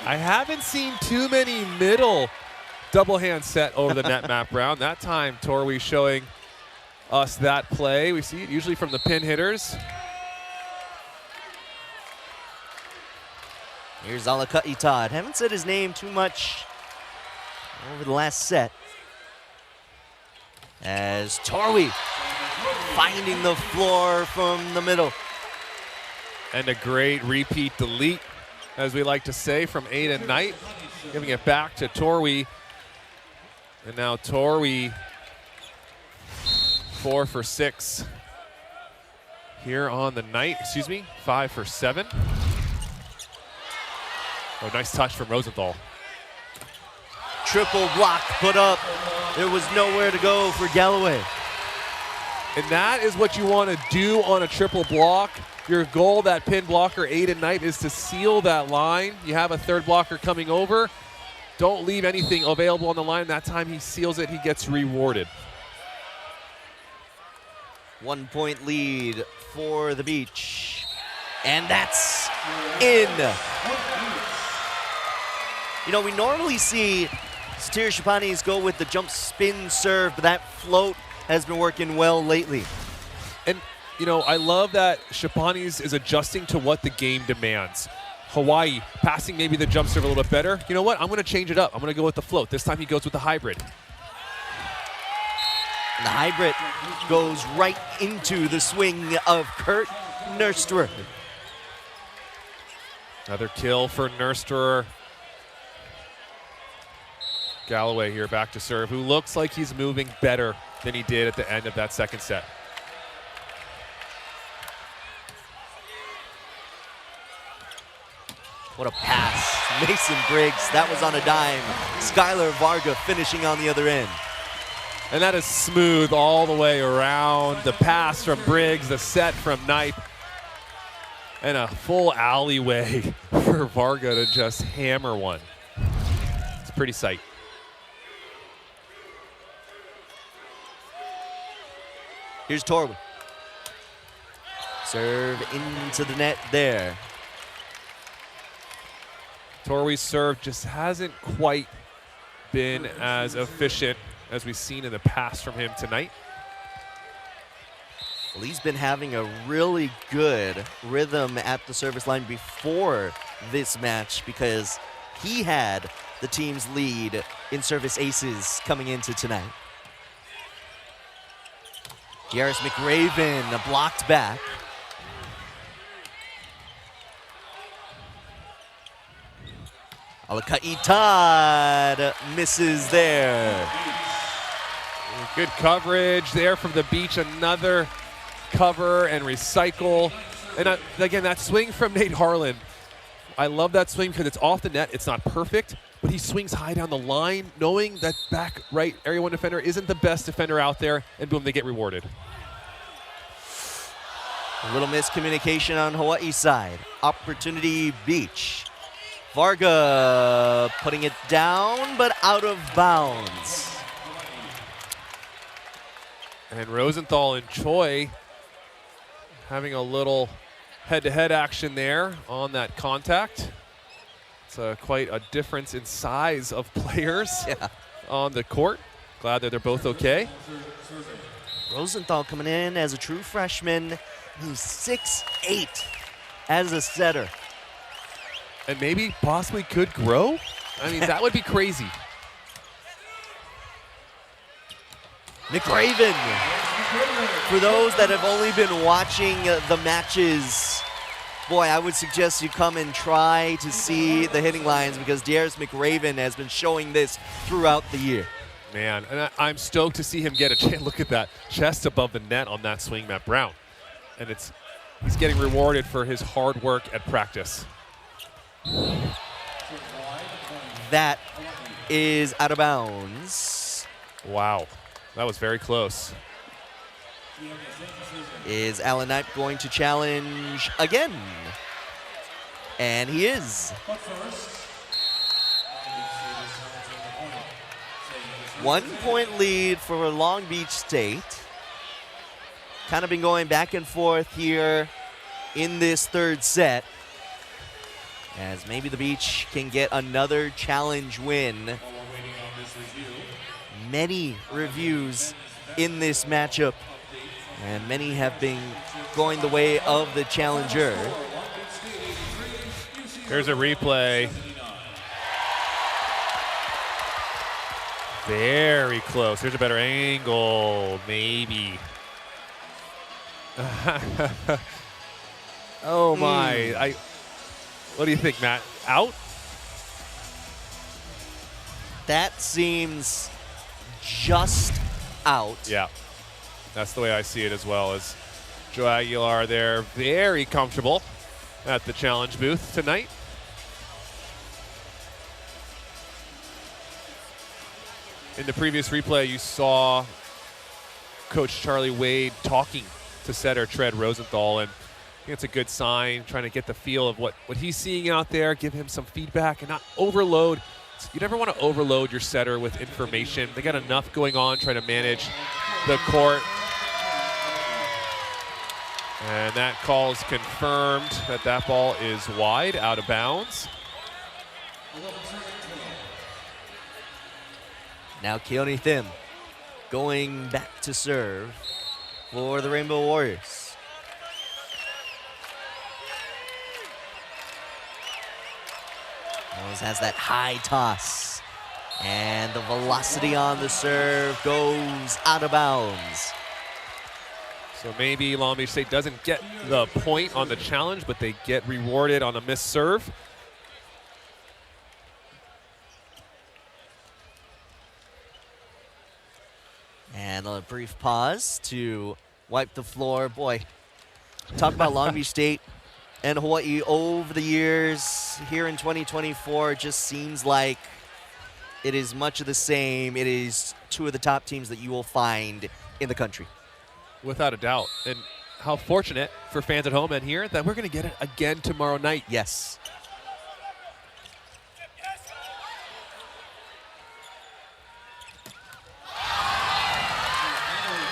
I haven't seen too many middle double hand set over the net map round. That time, Torwey showing us that play. We see it usually from the pin hitters. Here's Alaka'i Todd. Haven't said his name too much over the last set. As Torwey finding the floor from the middle. And a great repeat delete, as we like to say, from Aiden Knight. Giving it back to Torwey. And now Torwey 4 for 6 here on the night. 5 for 7. Oh, nice touch from Rosenthal. Triple block put up. There was nowhere to go for Galloway. And that is what you want to do on a triple block. Your goal, that pin blocker, Aiden Knight, is to seal that line. You have a third blocker coming over. Don't leave anything available on the line. That time he seals it, he gets rewarded. 1 point lead for the Beach. And that's in. You know, we normally see Satira Shapanis go with the jump spin serve, but that float has been working well lately. And, you know, I love that Shapanis is adjusting to what the game demands. Hawai'i passing maybe the jump serve a little bit better. You know what? I'm going to change it up. I'm going to go with the float. This time he goes with the hybrid. The hybrid goes right into the swing of Kurt Nersterer. Another kill for Nersterer. Galloway here back to serve, who looks like he's moving better than he did at the end of that second set. What a pass. Mason Briggs, that was on a dime. Skylar Varga finishing on the other end. And that is smooth all the way around. The pass from Briggs, the set from Knight, and a full alleyway for Varga to just hammer one. It's a pretty sight. Here's Torwey. Serve into the net there. Torwey's serve just hasn't quite been as efficient as we've seen in the past from him tonight. Well, he's been having a really good rhythm at the service line before this match because he had the team's lead in service aces coming into tonight. Yaris McRaven blocked back. Alaka'i Todd misses there. Good coverage there from the beach. Another cover and recycle. And again, that swing from Nate Harlan. I love that swing because it's off the net. It's not perfect, but he swings high down the line, knowing that back right Area 1 defender isn't the best defender out there, and boom, they get rewarded. A little miscommunication on Hawaii's side. Opportunity Beach. Varga putting it down, but out of bounds. And Rosenthal and Choi having a little head-to-head action there on that contact. It's quite a difference in size of players on the court. Glad that they're both okay. Rosenthal coming in as a true freshman. He's 6'8" as a setter. And maybe possibly could grow? I mean, that would be crazy. McRaven. For those that have only been watching the matches, boy, I would suggest you come and try to see the hitting lines because Darius McRaven has been showing this throughout the year. Man, and I'm stoked to see him get a chance. Look at that, chest above the net on that swing, Matt Brown. And he's getting rewarded for his hard work at practice. That is out of bounds. Wow, that was very close. Is Alan Knight going to challenge again? And he is. 1 point lead for Long Beach State. Kind of been going back and forth here in this third set. As maybe the Beach can get another challenge win. Many reviews in this matchup, and many have been going the way of the challenger. Here's a replay. Very close. Here's a better angle, maybe. Oh my. What do you think, Matt? Out? That seems just out. Yeah, that's the way I see it as well. As Joe Aguilar there, very comfortable at the challenge booth tonight. In the previous replay, you saw Coach Charlie Wade talking to setter Tread Rosenthal, and I think it's a good sign, trying to get the feel of what he's seeing out there, give him some feedback and not overload. You never want to overload your setter with information. They got enough going on trying to manage the court. And that call is confirmed that ball is wide, out of bounds. Now Keone Thim going back to serve for the Rainbow Warriors. Rose has that high toss, and the velocity on the serve goes out of bounds. So maybe Long Beach State doesn't get the point on the challenge, but they get rewarded on a missed serve. And a brief pause to wipe the floor. Boy, talk about Long Beach State and Hawaii over the years. Here in 2024, it just seems like it is much of the same. It is two of the top teams that you will find in the country. Without a doubt. And how fortunate for fans at home and here that we're going to get it again tomorrow night. Yes.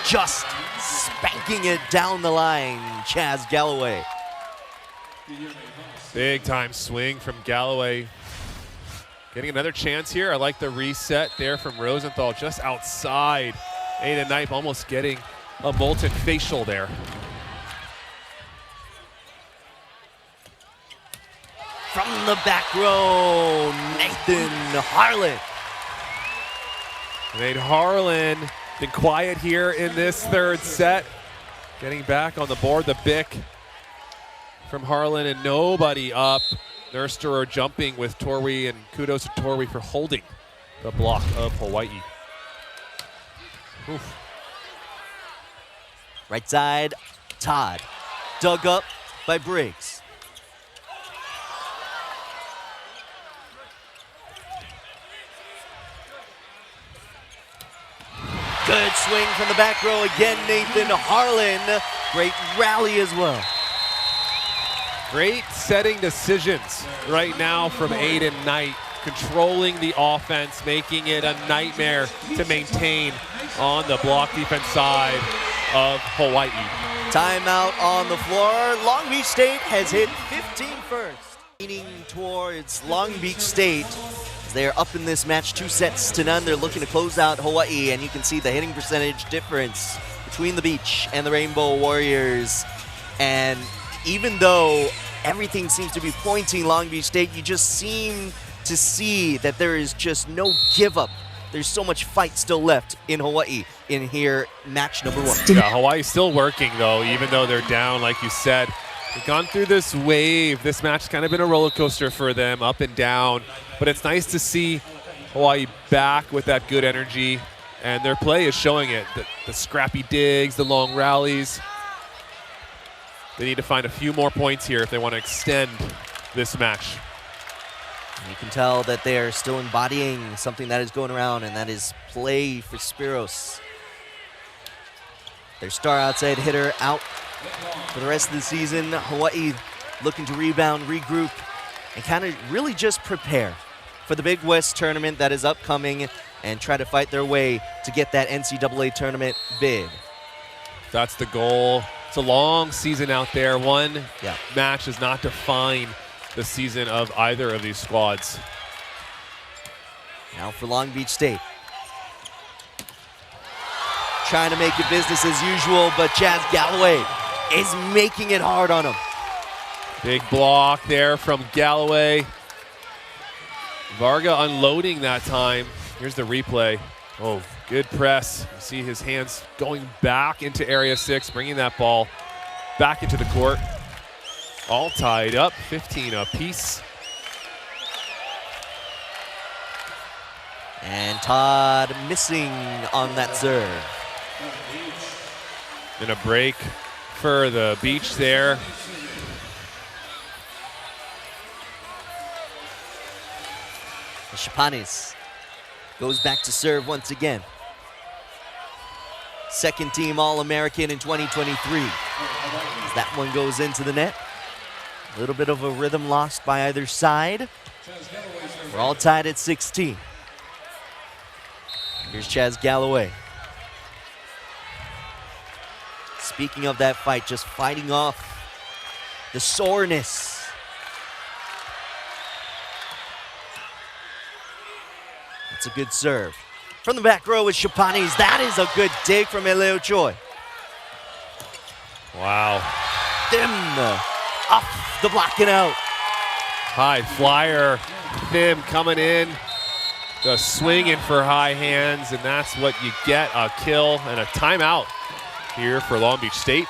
Just spanking it down the line, Chaz Galloway. Big time swing from Galloway. Getting another chance here. I like the reset there from Rosenthal just outside. Aiden Knipe almost getting a Bolton facial there. From the back row, Nathan Harlan. Nate Harlan been quiet here in this third set. Getting back on the board, the Bick from Harlan, and nobody up. Nursterer jumping with Torwey, and kudos to Torwey for holding the block of Hawaii. Oof. Right side, Todd. Dug up by Briggs. Good swing from the back row again, Nathan Harlan. Great rally as well. Great setting decisions right now from Aiden Knight, controlling the offense, making it a nightmare to maintain on the block defense side of Hawaii. Timeout on the floor. Long Beach State has hit 15 first. Leaning towards Long Beach State. They're up in this match 2-0. They're looking to close out Hawaii, and you can see the hitting percentage difference between the Beach and the Rainbow Warriors. And even though everything seems to be pointing Long Beach State, you just seem to see that there is just no give up. There's so much fight still left in Hawaii in here, match number 1. Yeah, Hawaii's still working though, even though they're down, like you said. They've gone through this wave. This match has kind of been a roller coaster for them, up and down. But it's nice to see Hawaii back with that good energy, and their play is showing it. The scrappy digs, the long rallies. They need to find a few more points here if they want to extend this match. You can tell that they are still embodying something that is going around, and that is play for Spiros. Their star outside hitter out for the rest of the season. Hawaii looking to rebound, regroup, and kind of really just prepare for the Big West tournament that is upcoming and try to fight their way to get that NCAA tournament bid. That's the goal. It's a long season out there. One match does not define the season of either of these squads. Now for Long Beach State. Trying to make it business as usual, but Chaz Galloway is making it hard on him. Big block there from Galloway. Varga unloading that time. Here's the replay. Oh, good press. You see his hands going back into area 6, bringing that ball back into the court. All tied up, 15 apiece. And Todd missing on that serve. And a break for the Beach there. Shapanis goes back to serve once again. Second team All-American in 2023. As that one goes into the net. A little bit of a rhythm lost by either side. We're all tied at 16. Here's Chaz Galloway. Speaking of that fight, just fighting off the soreness. That's a good serve. From the back row with Shapanis. That is a good dig from Eleo Choi. Wow. Thim off the block and out. High flyer. Thim coming in. Just swinging for high hands, and that's what you get, a kill and a timeout here for Long Beach State.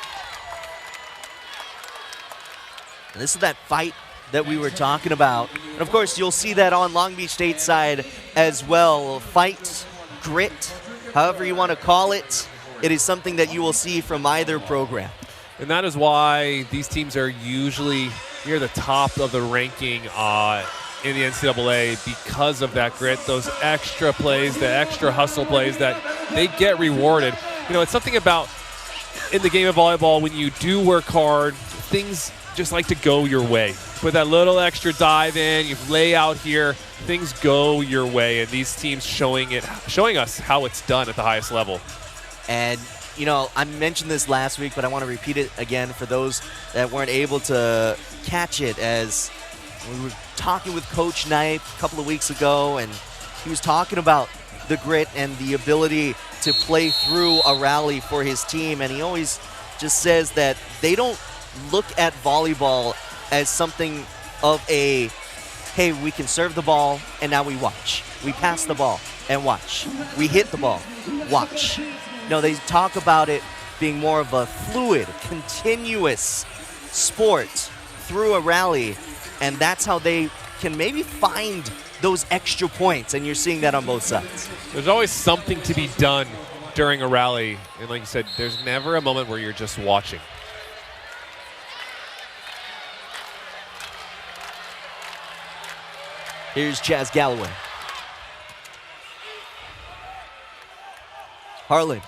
And this is that fight that we were talking about. And of course, you'll see that on Long Beach State side as well. Fight, grit, however you want to call it. It is something that you will see from either program. And that is why these teams are usually near the top of the ranking in the NCAA, because of that grit, those extra plays, the extra hustle plays that they get rewarded. You know, it's something about in the game of volleyball, when you do work hard, things just like to go your way. Put that little extra dive in, you lay out here, things go your way, and these teams showing us how it's done at the highest level. And you know, I mentioned this last week, but I want to repeat it again for those that weren't able to catch it, as we were talking with Coach Knipe a couple of weeks ago, and he was talking about the grit and the ability to play through a rally for his team. And he always just says that they don't look at volleyball as something of a, hey, we can serve the ball and now we watch. We pass the ball and watch. We hit the ball, watch. No, they talk about it being more of a fluid, continuous sport through a rally. And that's how they can maybe find those extra points, and you're seeing that on both sides. There's always something to be done during a rally. And like you said, there's never a moment where you're just watching. Here's Chaz Galloway. Harlan.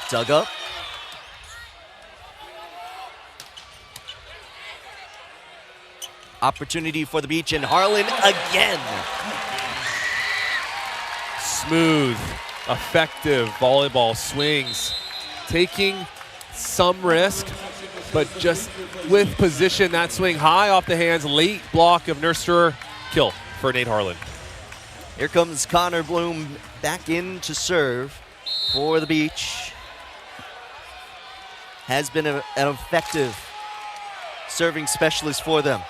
Dug up. Opportunity for the Beach, and Harlan again. Smooth, effective volleyball swings. Taking some risk, but just with position, that swing high off the hands, late block of Nurserer, kill for Nate Harlan. Here comes Connor Bloom back in to serve for the Beach. Has been an effective serving specialist for them.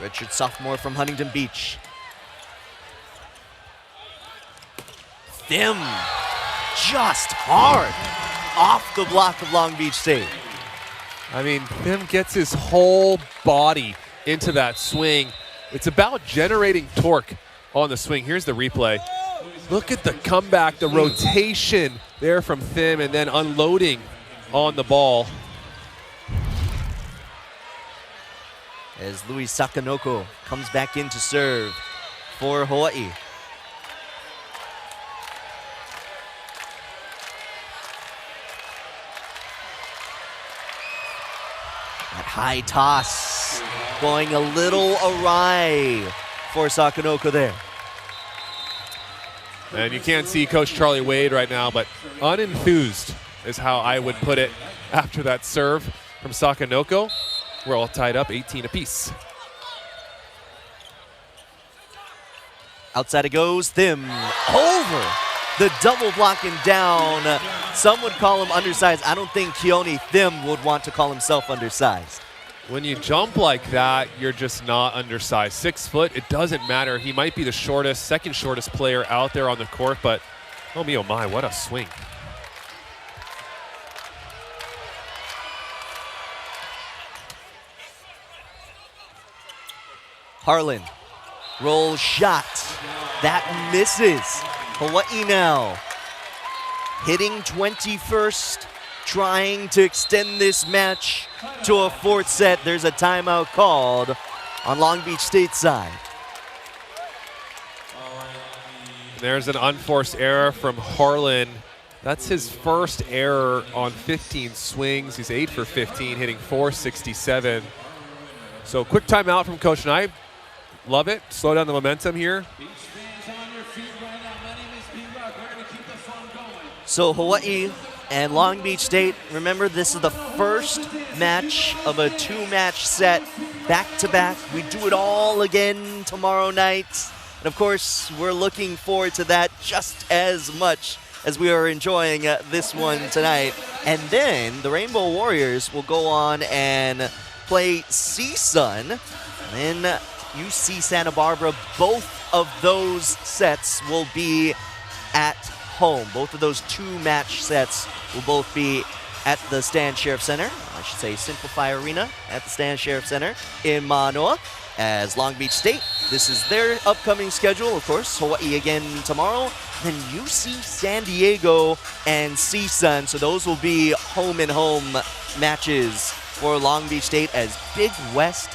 Richard, sophomore from Huntington Beach. Thim, just hard off the block of Long Beach State. I mean, Thim gets his whole body into that swing. It's about generating torque on the swing. Here's the replay. Look at the comeback, the rotation there from Thim, and then unloading on the ball. As Luis Sakanoko comes back in to serve for Hawaii. That high toss going a little awry for Sakanoko there. And you can't see Coach Charlie Wade right now, but unenthused is how I would put it after that serve from Sakanoko. We're all tied up, 18 apiece. Outside it goes, Thim over the double blocking down. Some would call him undersized. I don't think Keone Thim would want to call himself undersized. When you jump like that, you're just not undersized. 6 foot, it doesn't matter. He might be the shortest, second shortest player out there on the court, but oh me, oh my, what a swing. Harlan, roll shot. That misses. Hawaii now hitting 21st, trying to extend this match to a 4th set. There's a timeout called on Long Beach State side. There's an unforced error from Harlan. That's his first error on 15 swings. He's 8 for 15, hitting .467. So quick timeout from Coach Knight. Love it. Slow down the momentum here. So Hawaii and Long Beach State, remember this is the first match of a 2-match set back-to-back. We do it all again tomorrow night. And of course, we're looking forward to that just as much as we are enjoying this one tonight. And then the Rainbow Warriors will go on and play CSUN. And then UC Santa Barbara. Both of those sets will be at home. Both of those 2-match sets will both be at the Stan Sheriff Center. I should say Simplify Arena at the Stan Sheriff Center in Mānoa. As Long Beach State, this is their upcoming schedule. Of course, Hawaii again tomorrow. Then UC San Diego and CSUN. So those will be home-and-home matches for Long Beach State as Big West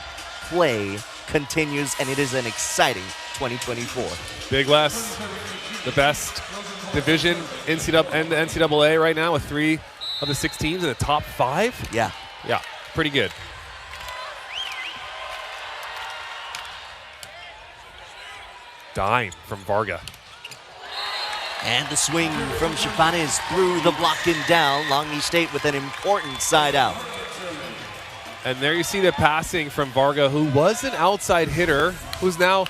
play continues, and it is an exciting 2024. Big West, the best division in the NCAA right now with 3 of the 6 teams in the top 5. Yeah. Yeah, pretty good. Dime from Varga. And the swing from Chapanes through the block and down. Long Beach State with an important side out. And there you see the passing from Varga, who was an outside hitter, who's now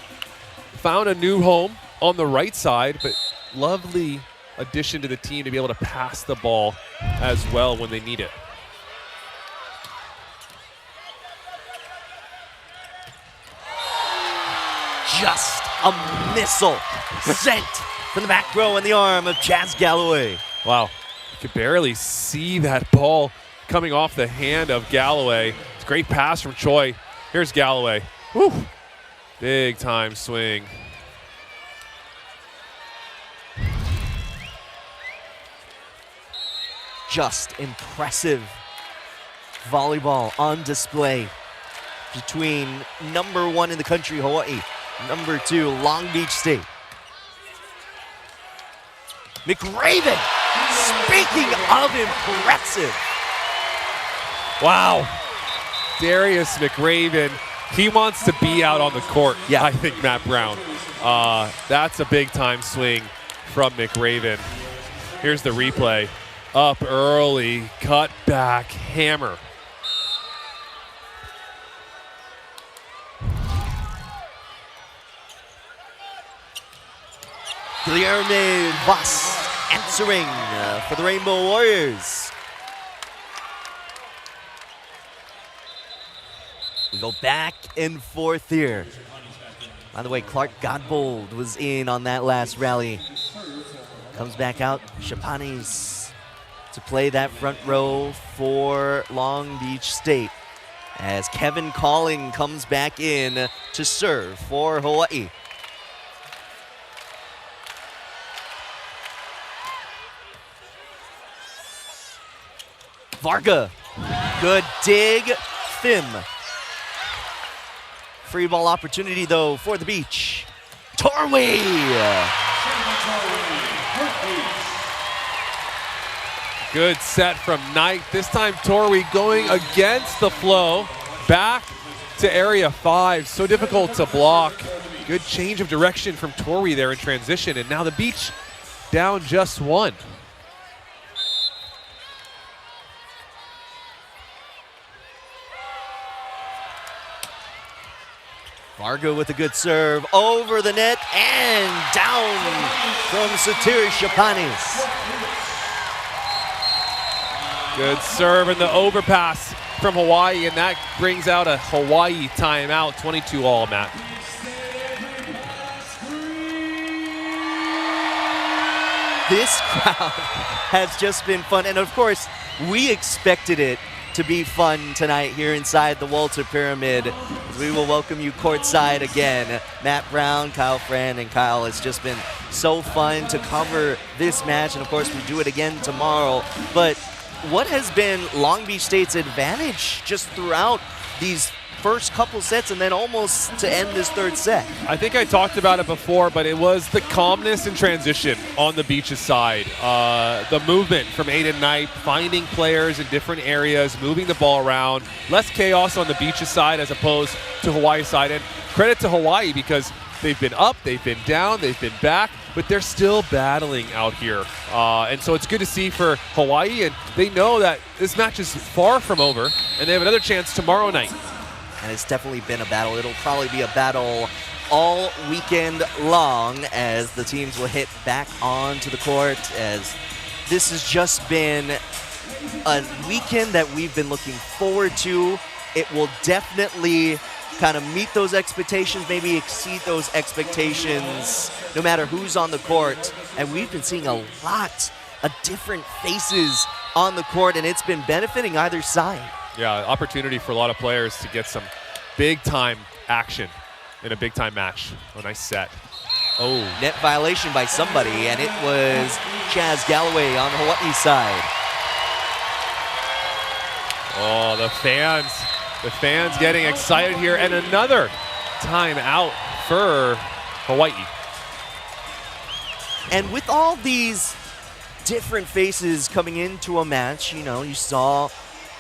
found a new home on the right side, but lovely addition to the team to be able to pass the ball as well when they need it. Just a missile sent from the back row in the arm of Chaz Galloway. Wow, you could barely see that ball coming off the hand of Galloway. It's a great pass from Choi. Here's Galloway. Woo! Big time swing. Just impressive volleyball on display between number 1 in the country, Hawaii, number 2, Long Beach State. McRaven, speaking of impressive. Wow. Darius McRaven, he wants to be out on the court, yeah. I think, Matt Brown. That's a big-time swing from McRaven. Here's the replay. Up early, cut back, hammer. Guilherme Voss answering for the Rainbow Warriors. We go back and forth here. By the way, Clark Godbold was in on that last rally. Comes back out, Chapanis to play that front row for Long Beach State. As Kevin Calling comes back in to serve for Hawaii. Varga, good dig, Thim. Free ball opportunity though for the beach. Torway. Good set from Knight. This time Torway going against the flow. Back to area 5. So difficult to block. Good change of direction from Torway there in transition. And now the beach down just 1. Varga with a good serve over the net and down from Satiri Chapanis. Good serve and the overpass from Hawaii, and that brings out a Hawaii timeout, 22-all, Matt. This crowd has just been fun, and of course, we expected it to be fun tonight here inside the Walter Pyramid. We will welcome you courtside again. Matt Brown, Kyle Fran, and Kyle. It's just been so fun to cover this match, and of course we do it again tomorrow. But what has been Long Beach State's advantage just throughout these first couple sets and then almost to end this third set? I think I talked about it before, but it was the calmness and transition on the Beach's side. The movement from Aiden Knight, finding players in different areas, moving the ball around. Less chaos on the Beach's side as opposed to Hawaii's side. And credit to Hawaii because they've been up, they've been down, they've been back, but they're still battling out here. And so it's good to see for Hawaii, and they know that this match is far from over, and they have another chance tomorrow night. And it's definitely been a battle. It'll probably be a battle all weekend long as the teams will hit back onto the court, as this has just been a weekend that we've been looking forward to. It will definitely kind of meet those expectations, maybe exceed those expectations, no matter who's on the court. And we've been seeing a lot of different faces on the court, and it's been benefiting either side. Yeah, opportunity for a lot of players to get some big-time action in a big-time match. Oh, nice set. Oh. Net violation by somebody, and it was Chaz Galloway on Hawaii's side. Oh, the fans getting excited here, and another timeout for Hawaii. And with all these different faces coming into a match, you know, you saw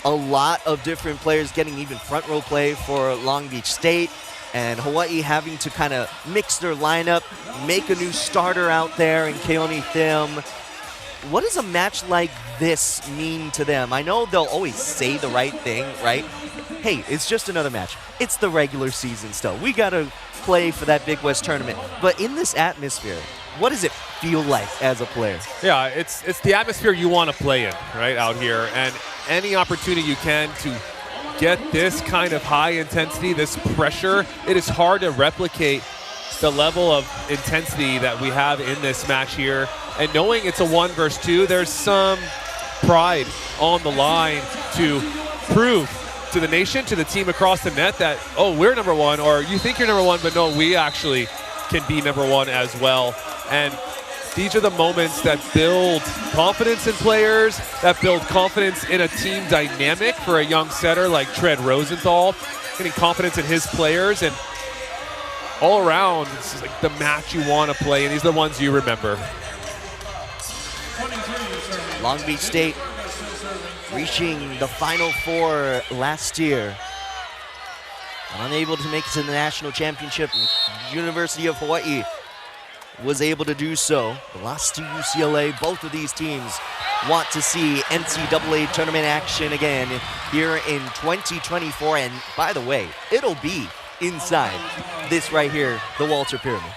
a lot of different players getting even front row play for Long Beach State, and Hawaii having to kind of mix their lineup, make a new starter out there in Keone Thim. What does a match like this mean to them? I know they'll always say the right thing, right? Hey, it's just another match. It's the regular season still. We got to play for that Big West tournament. But in this atmosphere, what does it feel like as a player? Yeah, it's the atmosphere you want to play in, right, out here. And any opportunity you can to get this kind of high intensity, this pressure, it is hard to replicate the level of intensity that we have in this match here. And knowing it's a 1 versus 2, there's some pride on the line to prove to the nation, to the team across the net that, oh, we're number 1, or you think you're number 1, but no, we actually can be number 1 as well. And These are the moments that build confidence in players, that build confidence in a team dynamic for a young setter like Tread Rosenthal, getting confidence in his players, and all around, this is like the match you want to play, and these are the ones you remember. Long Beach State reaching the Final Four last year. Unable to make it to the national championship, University of Hawaii was able to do so. But lost to UCLA. Both of these teams want to see NCAA tournament action again here in 2024. And by the way, it'll be inside this right here, the Walter Pyramid.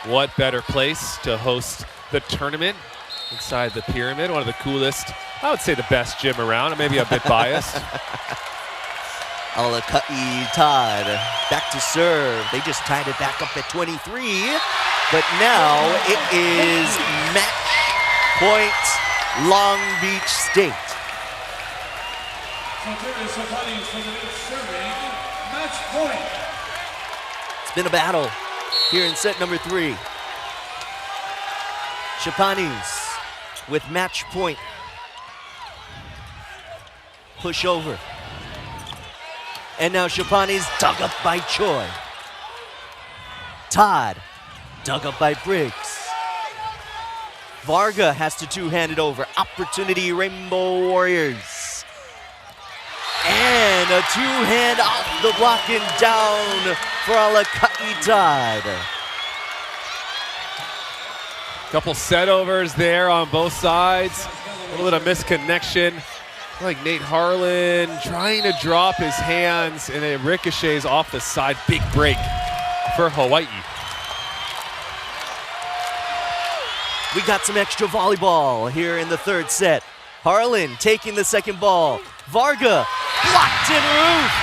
What better place to host the tournament inside the Pyramid? One of the coolest, I would say the best gym around. Maybe a bit biased. Hawai'i Todd back to serve. They just tied it back up at 23. But now it is match point Long Beach State. It's been a battle here in set number 3. Chapanis with match point. Push over. And now Chapanis dug up by Choi. Todd dug up by Briggs. Varga has to two-hand it over. Opportunity, Rainbow Warriors. And a two-hand off the block and down for Hawai'i Todd. Couple set overs there on both sides. A little bit of misconnection. Like Nate Harlan trying to drop his hands, and it ricochets off the side. Big break for Hawaii. We got some extra volleyball here in the third set. Harlan taking the second ball. Varga blocked and roofed.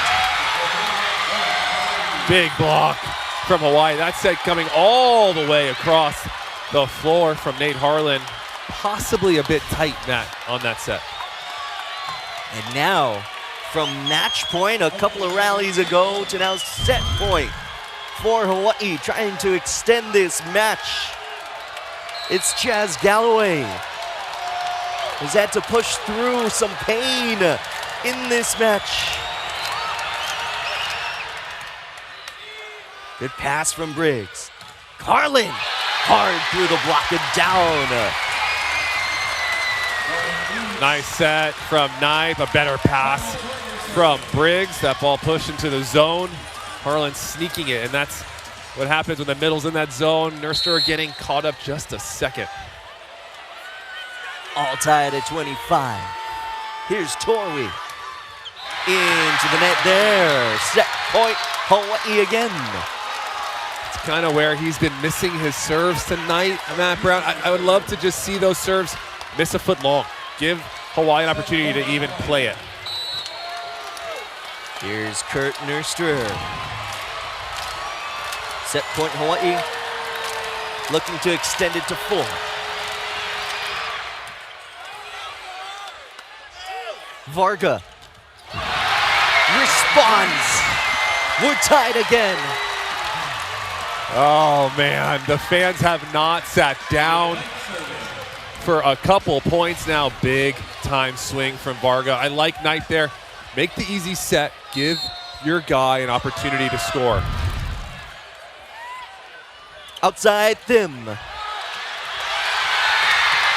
Big block from Hawaii. That set coming all the way across the floor from Nate Harlan. Possibly a bit tight, Matt, on that set. And now, from match point a couple of rallies ago to now set point for Hawaii, trying to extend this match. It's Chaz Galloway. He's had to push through some pain in this match. Good pass from Briggs. Harlan, hard through the block and down. Nice set from Knipe, a better pass from Briggs. That ball pushed into the zone. Harlan sneaking it, and that's what happens when the middle's in that zone. Nurster getting caught up just a second. All tied at 25. Here's Torrey. Into the net there. Set point, Hawaii again. It's kind of where he's been missing his serves tonight, Matt Brown. I would love to just see those serves miss a foot long. Give Hawaii an opportunity to even play it. Here's Kurt Nurster. Set point Hawaii. Looking to extend it to 4. Varga responds. We're tied again. Oh man, the fans have not sat down for a couple points now. Big time swing from Varga. I like Knight there. Make the easy set. Give your guy an opportunity to score. Outside Thim.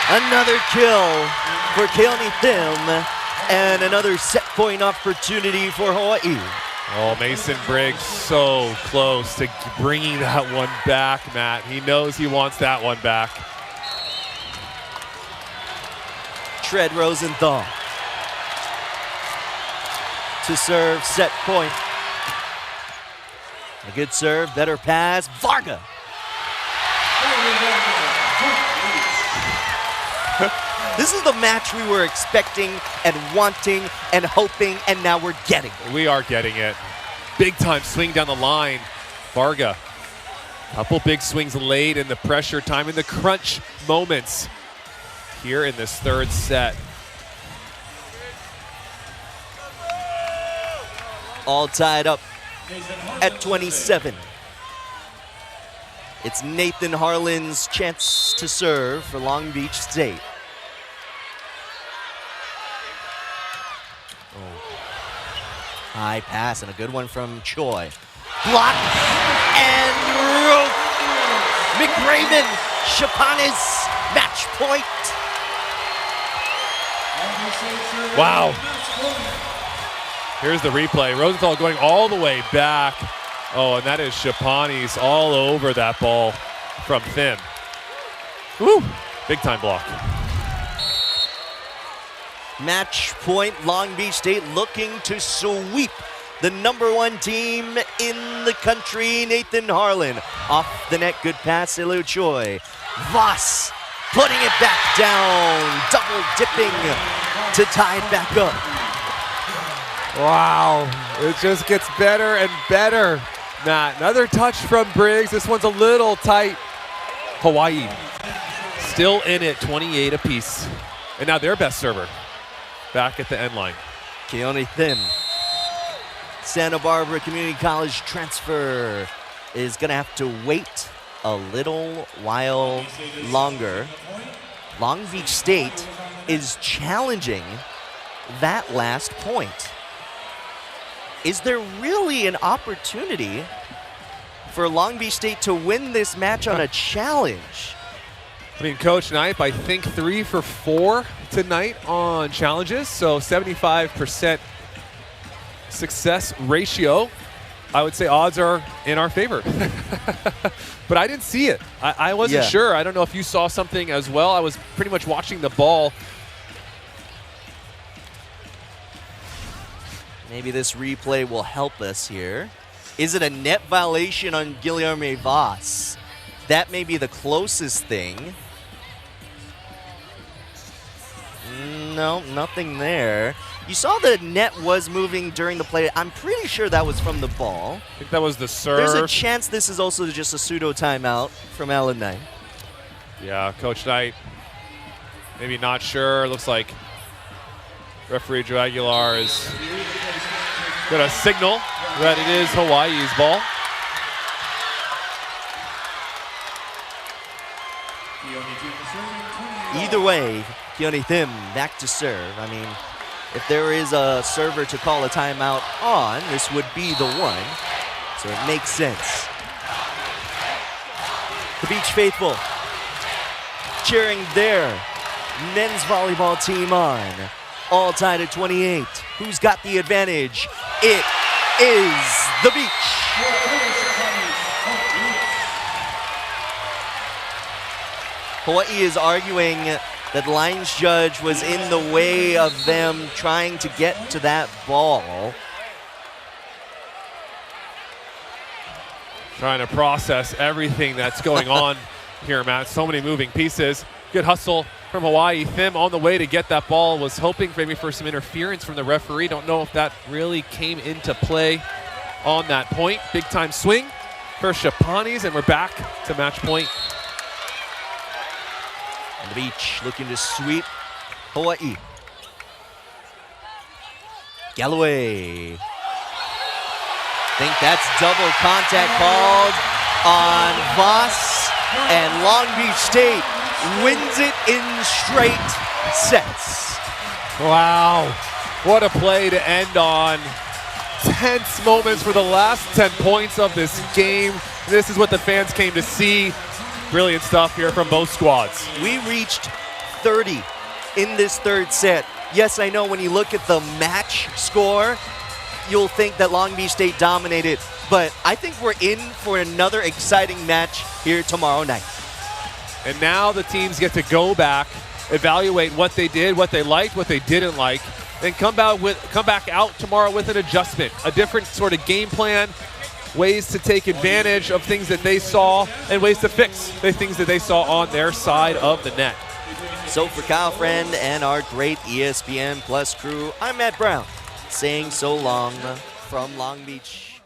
Another kill for Keone Thim. And another set point opportunity for Hawaii. Oh, Mason Briggs so close to bringing that one back, Matt. He knows he wants that one back. Tread Rosenthal to serve, set point. A good serve, better pass, Varga. This is the match we were expecting and wanting and hoping, and now we're getting it. We are getting it. Big time swing down the line. Varga, couple big swings late in the pressure time, in the crunch moments here in this third set. All tied up at 27. It's Nathan Harlan's chance to serve for Long Beach State. High pass and a good one from Choi. Block and rope. McRaven, Chapanis, match point. Wow. Here's the replay. Rosenthal going all the way back. Oh, and that is Chapanis all over that ball from Thim. Woo! Big time block. Match point, Long Beach State looking to sweep the #1 team in the country, Nathan Harlan. Off the net, good pass, Elu Choi. Voss putting it back down, double dipping to tie it back up. Wow, it just gets better and better. Matt, another touch from Briggs. This one's a little tight. Hawai'i still in it, 28 apiece. And now their best server back at the end line. Keone Thim, Santa Barbara Community College transfer, is going to have to wait a little while longer. Long Beach State is challenging that last point. Is there really an opportunity for Long Beach State to win this match on a challenge? I mean, Coach Knipe, I think 3 for 4 tonight on challenges, so 75% success ratio. I would say odds are in our favor. But I didn't see it. I wasn't sure. I don't know if you saw something as well. I was pretty much watching the ball. Maybe this replay will help us here. Is it a net violation on Guilherme Voss? That may be the closest thing. No, nothing there. You saw the net was moving during the play. I'm pretty sure that was from the ball. I think that was the serve. There's a chance this is also just a pseudo timeout from Alan Knight. Yeah, Coach Knight, maybe not sure. Looks like referee Joe Aguilar is going to signal that it is Hawaii's ball. Either way, Keone Thim back to serve. I mean, if there is a server to call a timeout on, this would be the one. So it makes sense. The Beach faithful cheering their men's volleyball team on. All tied at 28. Who's got the advantage? It is the Beach. Hawai'i is arguing that Lions Judge was in the way of them trying to get to that ball. Trying to process everything that's going on here, Matt. So many moving pieces. Good hustle from Hawai'i. Thim on the way to get that ball. Was hoping maybe for some interference from the referee. Don't know if that really came into play on that point. Big time swing for Chapanis, and we're back to match point. And the Beach looking to sweep Hawai'i. Galloway. Think that's double contact called on Voss, and Long Beach State wins it in straight sets. Wow, what a play to end on. Tense moments for the last 10 points of this game. This is what the fans came to see. Brilliant stuff here from both squads. We reached 30 in this third set. Yes, I know when you look at the match score, you'll think that Long Beach State dominated, but I think we're in for another exciting match here tomorrow night. And now the teams get to go back, evaluate what they did, what they liked, what they didn't like, and come back out tomorrow with an adjustment, a different sort of game plan, ways to take advantage of things that they saw, and ways to fix the things that they saw on their side of the net. So for Kyle Friend and our great ESPN Plus crew, I'm Matt Brown, saying so long from Long Beach.